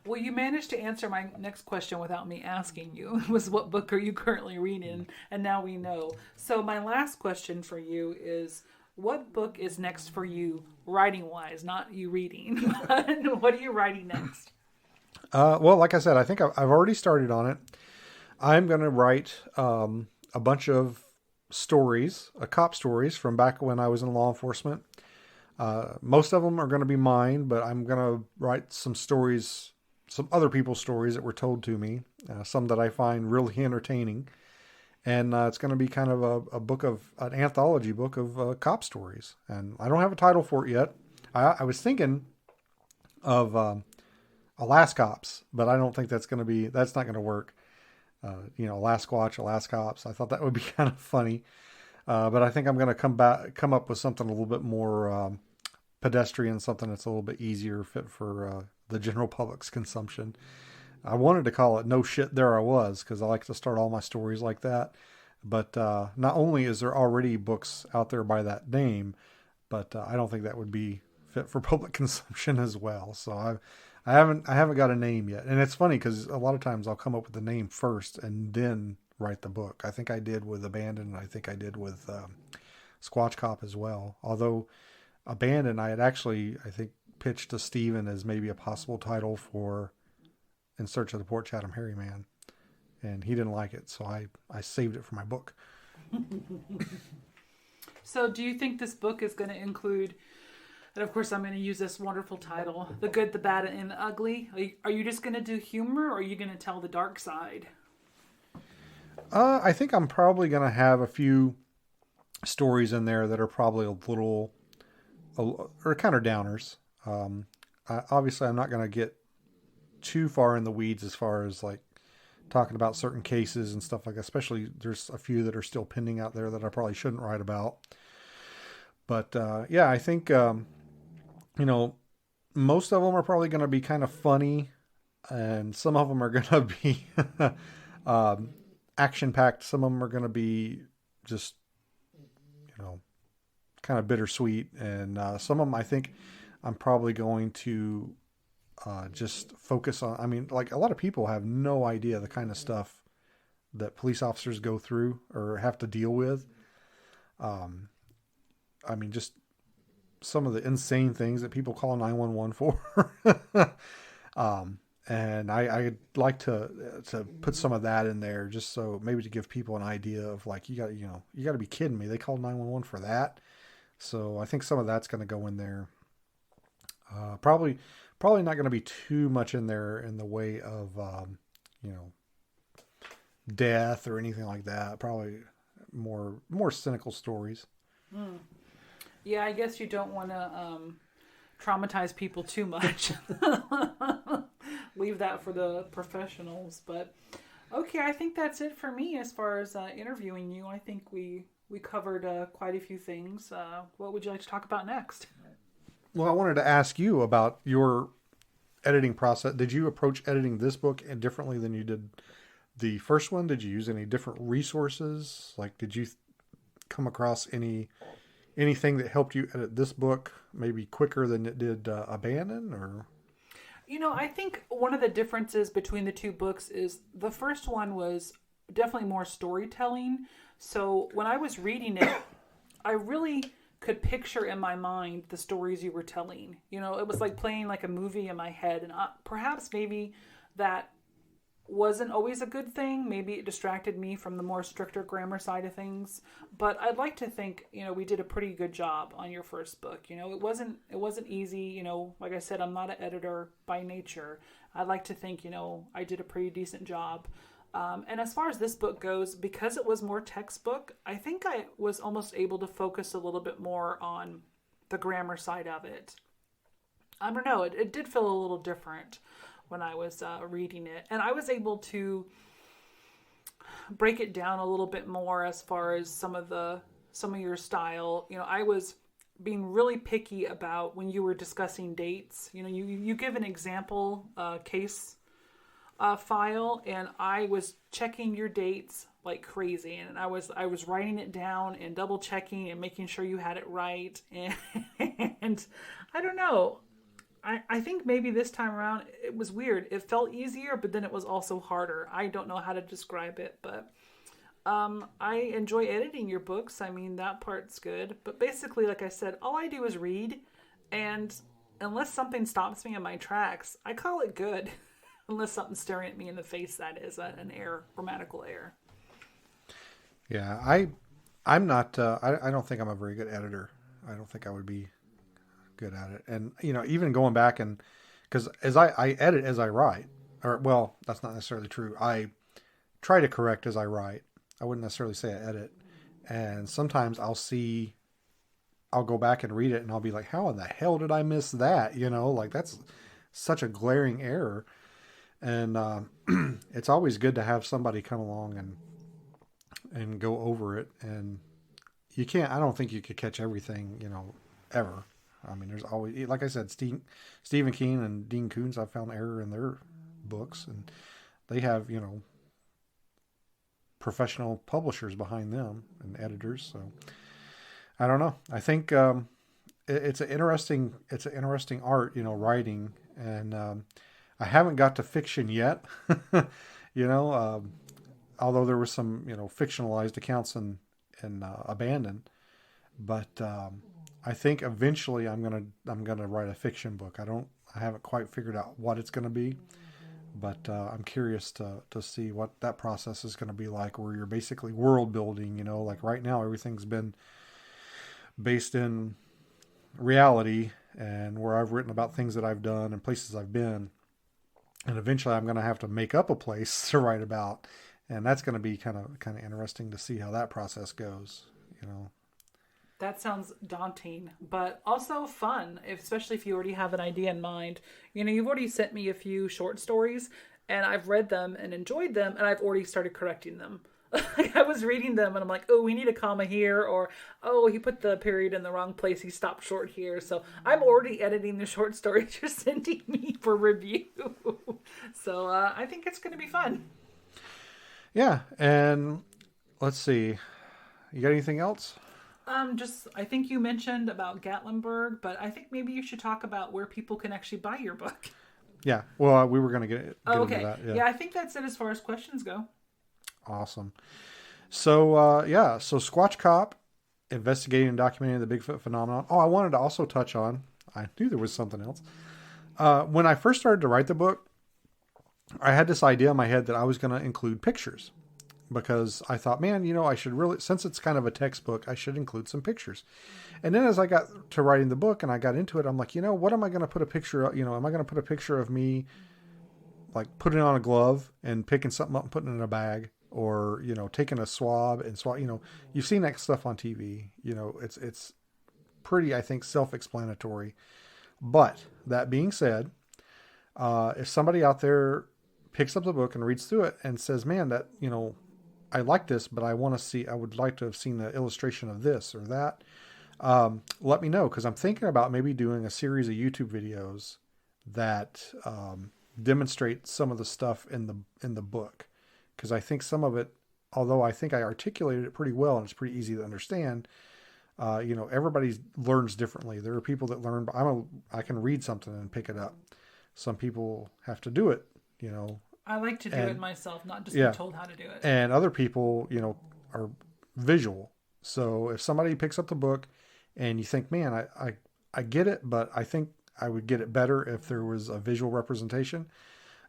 Well, you managed to answer my next question without me asking you. It was, what book are you currently reading? And now we know. So my last question for you is, what book is next for you, writing wise, not you reading? What are you writing next? Well, like I said, I think I've already started on it. I'm going to write a bunch of stories, cop stories from back when I was in law enforcement. Most of them are going to be mine, but I'm going to write some stories, some other people's stories that were told to me, some that I find really entertaining. And it's going to be kind of an anthology book of cop stories. And I don't have a title for it yet. I was thinking of Alaskops, but I don't think that's not going to work. Alasquatch, Alaskops. I thought that would be kind of funny. But I think I'm going to come up with something a little bit more pedestrian, something that's a little bit easier fit for the general public's consumption. I wanted to call it No Shit There I Was, because I like to start all my stories like that. But not only is there already books out there by that name, but I don't think that would be fit for public consumption as well. So I haven't got a name yet. And it's funny because a lot of times I'll come up with the name first and then write the book. I think I did with Abandon. I think I did with Squatch Cop as well. Although Abandon, I had actually, I think, pitched to Steven as maybe a possible title for In Search of the Port Chatham Hairy Man. And he didn't like it, so I saved it for my book. So do you think this book is going to include, and of course I'm going to use this wonderful title, The Good, the Bad, and the Ugly? Are you just going to do humor, or are you going to tell the dark side? I think I'm probably going to have a few stories in there that are probably or kind of downers. Obviously, I'm not going to get too far in the weeds as far as like talking about certain cases and stuff like that. Especially there's a few that are still pending out there that I probably shouldn't write about. But yeah, I think most of them are probably going to be kind of funny, and some of them are going to be action-packed. Some of them are going to be just, kind of bittersweet. And some of them, I think I'm probably going to just focus on, like a lot of people have no idea the kind of stuff that police officers go through or have to deal with. Just some of the insane things that people call 911 for. And I'd like to put some of that in there just so maybe to give people an idea of like, you got to be kidding me. They called 911 for that. So I think some of that's going to go in there. Probably not going to be too much in there in the way of, death or anything like that. Probably more cynical stories. Mm. Yeah, I guess you don't want to traumatize people too much. Leave that for the professionals. But okay, I think that's it for me as far as interviewing you. I think we covered quite a few things. What would you like to talk about next? Well, I wanted to ask you about your editing process. Did you approach editing this book differently than you did the first one? Did you use any different resources? Like, did you come across anything that helped you edit this book maybe quicker than it did Abandon? Or I think one of the differences between the two books is the first one was definitely more storytelling. So when I was reading it, I really could picture in my mind the stories you were telling. It was like playing like a movie in my head, and perhaps maybe that wasn't always a good thing. Maybe it distracted me from the more stricter grammar side of things. But I'd like to think, we did a pretty good job on your first book. It wasn't easy. Like I said, I'm not an editor by nature. I'd like to think, I did a pretty decent job. And as far as this book goes, because it was more textbook, I think I was almost able to focus a little bit more on the grammar side of it. I don't know. It did feel a little different when I was reading it. And I was able to break it down a little bit more as far as some of your style. I was being really picky about when you were discussing dates. You give an example case file, and I was checking your dates like crazy, and I was writing it down and double checking and making sure you had it right. And I don't know. I think maybe this time around it was weird. It felt easier, but then it was also harder. I don't know how to describe it, but I enjoy editing your books. That part's good. But basically, like I said, all I do is read, and unless something stops me in my tracks, I call it good. Unless something's staring at me in the face, that is an error, grammatical error. Yeah, I'm not. I don't think I'm a very good editor. I don't think I would be good at it. And even going back and because as I edit as I write, or well, that's not necessarily true. I try to correct as I write. I wouldn't necessarily say I edit. And sometimes I'll go back and read it, and I'll be like, how in the hell did I miss that? Like that's such a glaring error. And it's always good to have somebody come along and go over it. And you can't, I don't think you could catch everything, ever. I mean, there's always, like I said, Stephen King and Dean Koontz, I found error in their books, and they have, professional publishers behind them and editors. So I don't know. I think it's an interesting art, writing, and I haven't got to fiction yet. Although there were some fictionalized accounts in Abandoned, but I think eventually I'm gonna write a fiction book. I haven't quite figured out what it's gonna be, but I'm curious to see what that process is gonna be like, where you're basically world building. Like right now everything's been based in reality, and where I've written about things that I've done and places I've been, and eventually I'm gonna have to make up a place to write about, and that's gonna be kind of interesting to see how that process goes. That sounds daunting, but also fun, especially if you already have an idea in mind. You've already sent me a few short stories, and I've read them and enjoyed them, and I've already started correcting them. I was reading them, and I'm like, oh, we need a comma here, or, oh, he put the period in the wrong place, he stopped short here. So I'm already editing the short stories you're sending me for review. So I think it's going to be fun. Yeah, and let's see. You got anything else? I think you mentioned about Gatlinburg, but I think maybe you should talk about where people can actually buy your book. Yeah, well, we were going to get into that. Yeah, I think that's it as far as questions go. Awesome. So, so Squatch Cop, investigating and documenting the Bigfoot phenomenon. Oh, I wanted to also touch on, I knew there was something else. When I first started to write the book, I had this idea in my head that I was going to include pictures. Because I thought, man, I should really, since it's kind of a textbook, I should include some pictures. And then as I got to writing the book and I got into it, I'm like, what am I going to put a picture of? Am I going to put a picture of me, like putting on a glove and picking something up and putting it in a bag, or, taking a swab and swab, you've seen that stuff on TV, it's pretty, I think, self-explanatory. But that being said, if somebody out there picks up the book and reads through it and says, man, that, I like this, but I would like to have seen the illustration of this or that. Let me know, because I'm thinking about maybe doing a series of YouTube videos that demonstrate some of the stuff in the book. Because I think some of it, although I think I articulated it pretty well and it's pretty easy to understand, everybody learns differently. There are people that learn, but I can read something and pick it up. Some people have to do it, I like to do it myself, not just be told how to do it. And other people, are visual. So if somebody picks up the book and you think, man, I get it, but I think I would get it better if there was a visual representation,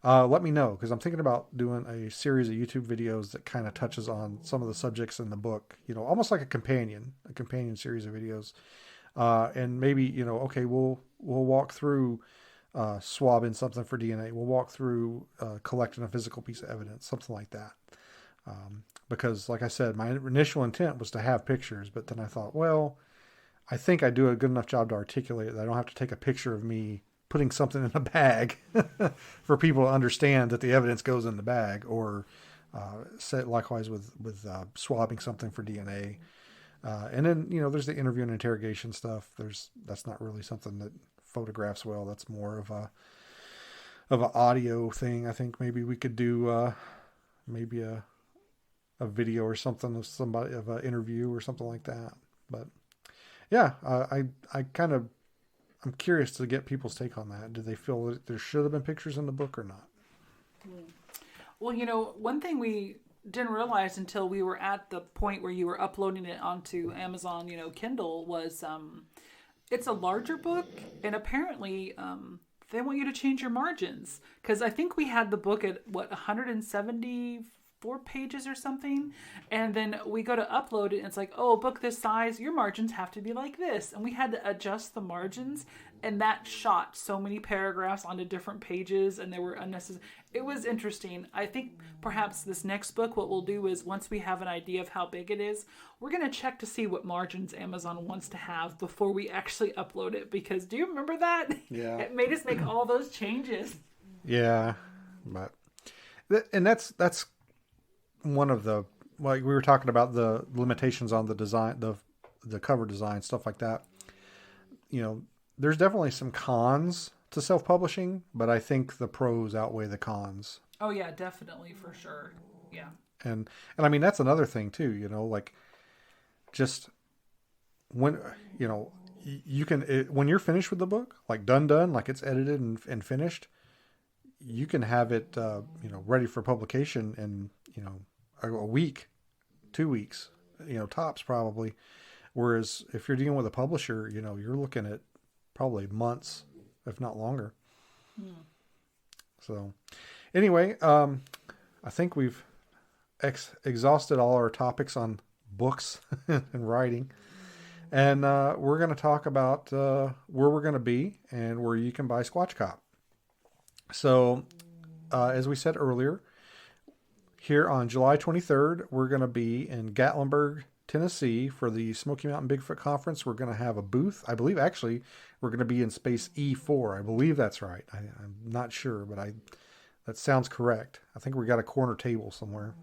let me know, because I'm thinking about doing a series of YouTube videos that kind of touches on some of the subjects in the book, almost like a companion series of videos. And maybe, okay, we'll walk through swabbing something for DNA. We'll walk through collecting a physical piece of evidence, something like that. Because, like I said, my initial intent was to have pictures, but then I thought, well, I think I do a good enough job to articulate it that I don't have to take a picture of me putting something in a bag for people to understand that the evidence goes in the bag, or likewise with swabbing something for DNA. And then, there's the interview and interrogation stuff. That's not really something that photographs well. That's more of an audio thing. I think maybe we could do maybe a video or something of somebody, of an interview or something like that. But yeah, I'm curious to get people's take on that. Do they feel that there should have been pictures in the book or not? Well, one thing we didn't realize until we were at the point where you were uploading it onto Amazon, Kindle, was it's a larger book, and apparently they want you to change your margins, because I think we had the book at 174 4 pages or something. And then we go to upload it and it's like, oh, book this size, your margins have to be like this. And we had to adjust the margins, and that shot so many paragraphs onto different pages, and they were unnecessary. It was interesting. I think perhaps this next book, what we'll do is once we have an idea of how big it is, we're going to check to see what margins Amazon wants to have before we actually upload it. Because do you remember that? Yeah. It made us make all those changes. Yeah. But, and that's one of the, like we were talking about the limitations on the design, the cover design, stuff like that. You know, there's definitely some cons to self-publishing, but I think the pros outweigh the cons. Oh yeah, definitely, for sure. Yeah. And I mean, that's another thing too, you know, like just when, you know, you can, when you're finished with the book, like done, like it's edited and finished, you can have it, you know, ready for publication in, you know, a week, 2 weeks, you know, tops probably. Whereas if you're dealing with a publisher, you know, you're looking at probably months, if not longer. So anyway, I think we've exhausted all our topics on books and writing. And we're going to talk about where we're going to be and where you can buy Squatch Cop. So as we said earlier, here on July 23rd, we're going to be in Gatlinburg, Tennessee for the Smoky Mountain Bigfoot Conference. We're going to have a booth. I believe actually we're going to be in space E4. I believe that's right. I'm not sure, but that sounds correct. I think we got a corner table somewhere.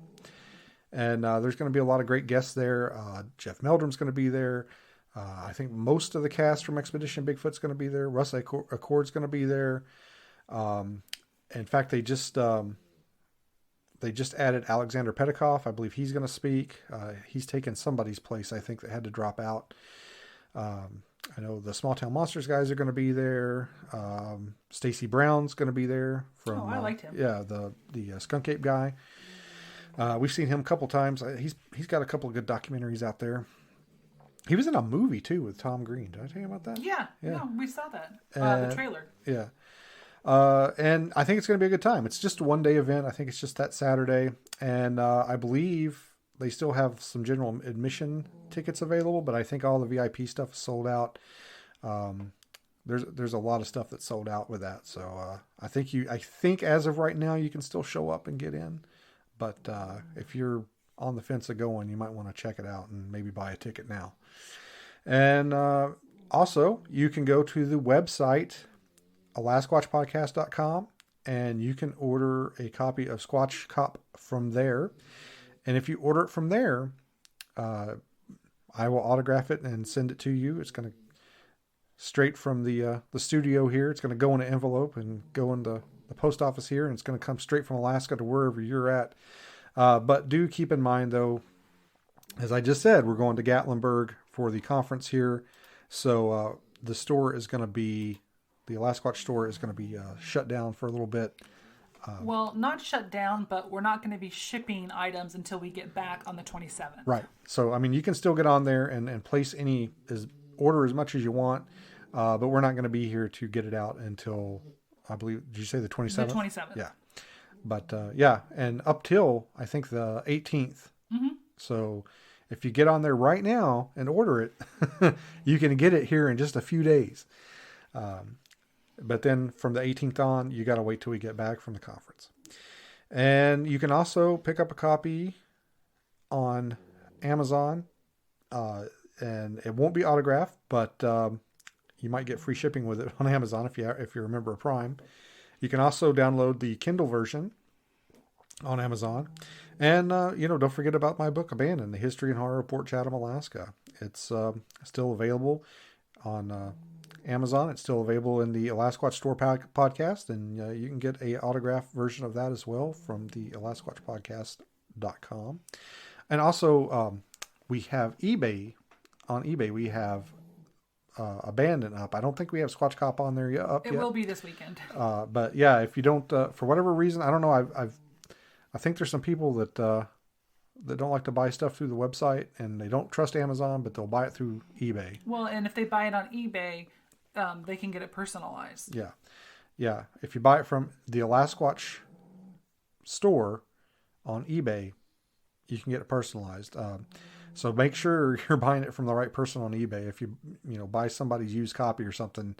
And there's going to be a lot of great guests there. Jeff Meldrum's going to be there. I think most of the cast from Expedition Bigfoot's going to be there. Russ Accord's going to be there. In fact, they just added Alexander Petikoff. I believe he's going to speak. He's taken somebody's place, I think, that had to drop out. I know the Small Town Monsters guys are going to be there. Stacy Brown's going to be there. From, I liked him. Yeah, the Skunk Ape guy. We've seen him a couple times. He's got a couple of good documentaries out there. He was in a movie, too, with Tom Green. Did I tell you about that? Yeah. No, we saw that. The trailer. Yeah. And I think it's going to be a good time. It's just a one-day event. I think it's just that Saturday. And I believe they still have some general admission tickets available, but I think all the VIP stuff is sold out. There's a lot of stuff that's sold out with that. So I think as of right now, you can still show up and get in. But if you're on the fence of going, you might want to check it out and maybe buy a ticket now. And also, you can go to the website, alasquatchpodcast.com, and you can order a copy of Squatch Cop from there. And if you order it from there, I will autograph it and send it to you. It's going to straight from the studio here. It's going to go in an envelope and go in the post office here, and it's going to come straight from Alaska to wherever you're at. But do keep in mind, though, as I just said, we're going to Gatlinburg for the conference here. So the store is going to be, the Alasquatch store is going to be shut down for a little bit. Well, not shut down, but we're not going to be shipping items until we get back on the 27th. Right. So, I mean, you can still get on there and place order as much as you want, but we're not going to be here to get it out until, I believe, did you say the 27th? The 27th. Yeah. But, yeah, and up till, I think, the 18th. Mm-hmm. So, if you get on there right now and order it, you can get it here in just a few days. But then from the 18th on, you got to wait till we get back from the conference. And you can also pick up a copy on Amazon. And it won't be autographed, but you might get free shipping with it on Amazon if you're a member of Prime. You can also download the Kindle version on Amazon. And, don't forget about my book, Abandoned, The History and Horror of Port Chatham, Alaska. It's still available on Amazon. It's still available in the Alasquatch Store podcast, and you can get a autographed version of that as well from the alasquatchpodcast.com. And also, we have eBay. On eBay, we have Abandoned up. I don't think we have Squatch Cop on there yet. It will be this weekend. But yeah, if you don't, for whatever reason, I don't know. I think there's some people that don't like to buy stuff through the website, and they don't trust Amazon, but they'll buy it through eBay. Well, and if they buy it on eBay, they can get it personalized. Yeah. If you buy it from the Alasquatch store, on eBay, you can get it personalized. So make sure you're buying it from the right person on eBay. If you buy somebody's used copy or something,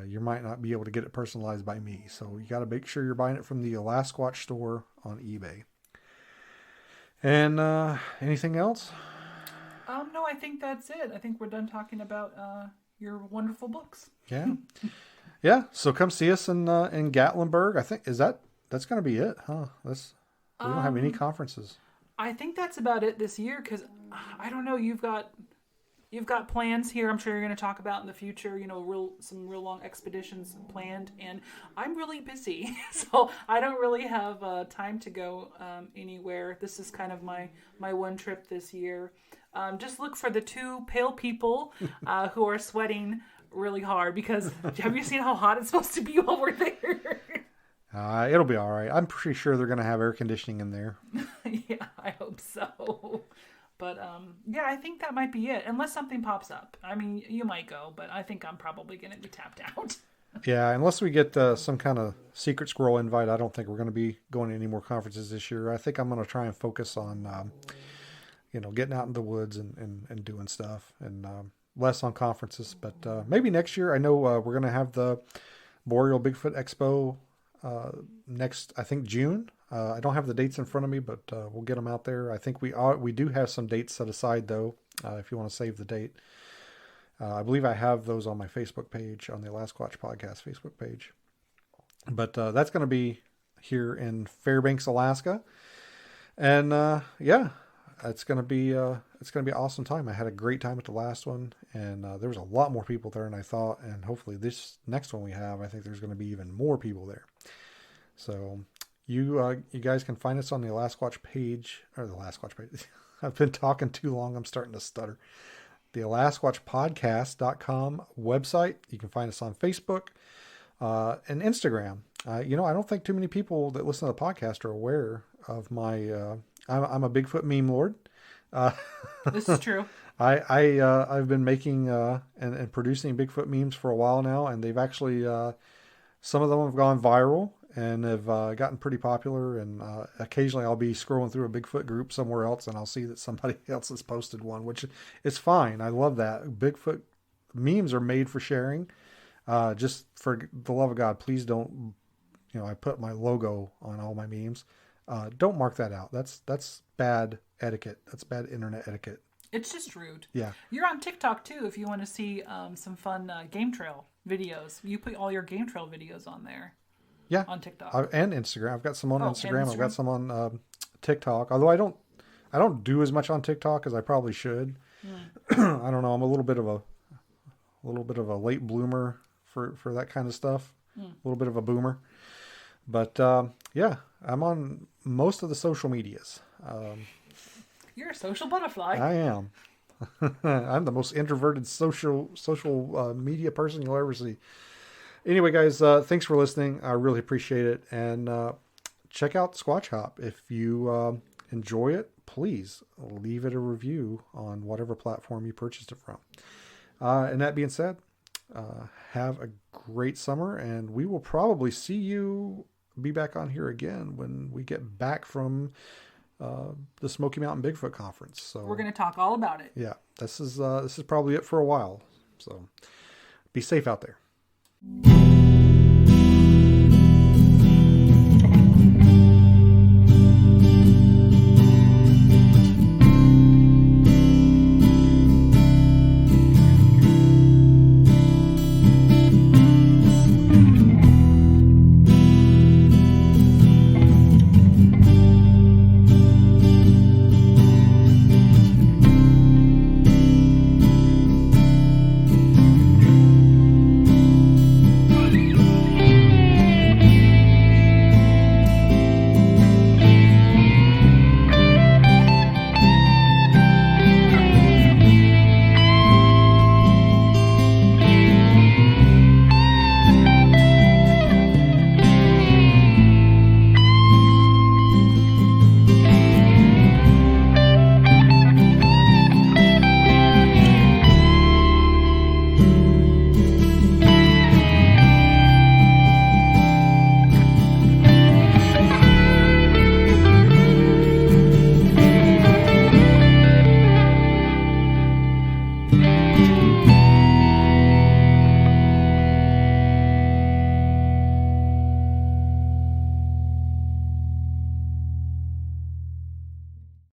you might not be able to get it personalized by me. So you got to make sure you're buying it from the Last Squatch store on eBay. And anything else? No, I think that's it. I think we're done talking about your wonderful books. Yeah. Yeah. So come see us in Gatlinburg. I think that's going to be it, huh? We don't have any conferences. I think that's about it this year because I don't know. You've got plans here. I'm sure you're going to talk about in the future. Some real long expeditions planned, and I'm really busy, so I don't really have time to go anywhere. This is kind of my one trip this year. Just look for the two pale people who are sweating really hard because have you seen how hot it's supposed to be while we're there? It'll be all right. I'm pretty sure they're going to have air conditioning in there. Yeah, I hope so. But yeah, I think that might be it. Unless something pops up. I mean, you might go, but I think I'm probably going to be tapped out. Yeah, unless we get some kind of secret squirrel invite, I don't think we're going to be going to any more conferences this year. I think I'm going to try and focus on, getting out in the woods and doing stuff, and less on conferences. But maybe next year. I know we're going to have the Boreal Bigfoot Expo next, I think, June. I don't have the dates in front of me, but we'll get them out there. I think we do have some dates set aside, though, if you want to save the date. I believe I have those on my Facebook page, on the Last Squatch Podcast Facebook page. But that's going to be here in Fairbanks, Alaska. And yeah, it's going to be an awesome time. I had a great time at the last one, and there was a lot more people there than I thought. And hopefully this next one we have, I think there's going to be even more people there. So you guys can find us on the Last Squatch page, or the Last Squatch page. I've been talking too long. I'm starting to stutter. The LastSquatchPodcast.com website. You can find us on Facebook and Instagram. I don't think too many people that listen to the podcast are aware of my. I'm a Bigfoot meme lord. This is true. I've been making and producing Bigfoot memes for a while now, and they've actually some of them have gone viral and have gotten pretty popular. And occasionally I'll be scrolling through a Bigfoot group somewhere else, and I'll see that somebody else has posted one, which is fine. I love that. Bigfoot memes are made for sharing. Just for the love of God, please don't. I put my logo on all my memes. Don't mark that out. That's bad etiquette. That's bad internet etiquette. It's just rude. Yeah. You're on TikTok too if you want to see some fun game trail videos. You put all your game trail videos on there. Yeah. On TikTok. And Instagram. I've got some on Instagram. I've got some on TikTok. Although I don't do as much on TikTok as I probably should. I don't know. I'm a little bit of a late bloomer for that kind of stuff. A little bit of a boomer. But yeah, I'm on most of the social medias. You're a social butterfly. I am. I'm the most introverted social media person you'll ever see. Anyway, guys, thanks for listening. I really appreciate it. And check out Squatch Cop. If you enjoy it, please leave it a review on whatever platform you purchased it from. And that being said, have a great summer, and we will probably be back on here again when we get back from the Smoky Mountain Bigfoot Conference. So we're going to talk all about it. Yeah, this is probably it for a while. So be safe out there.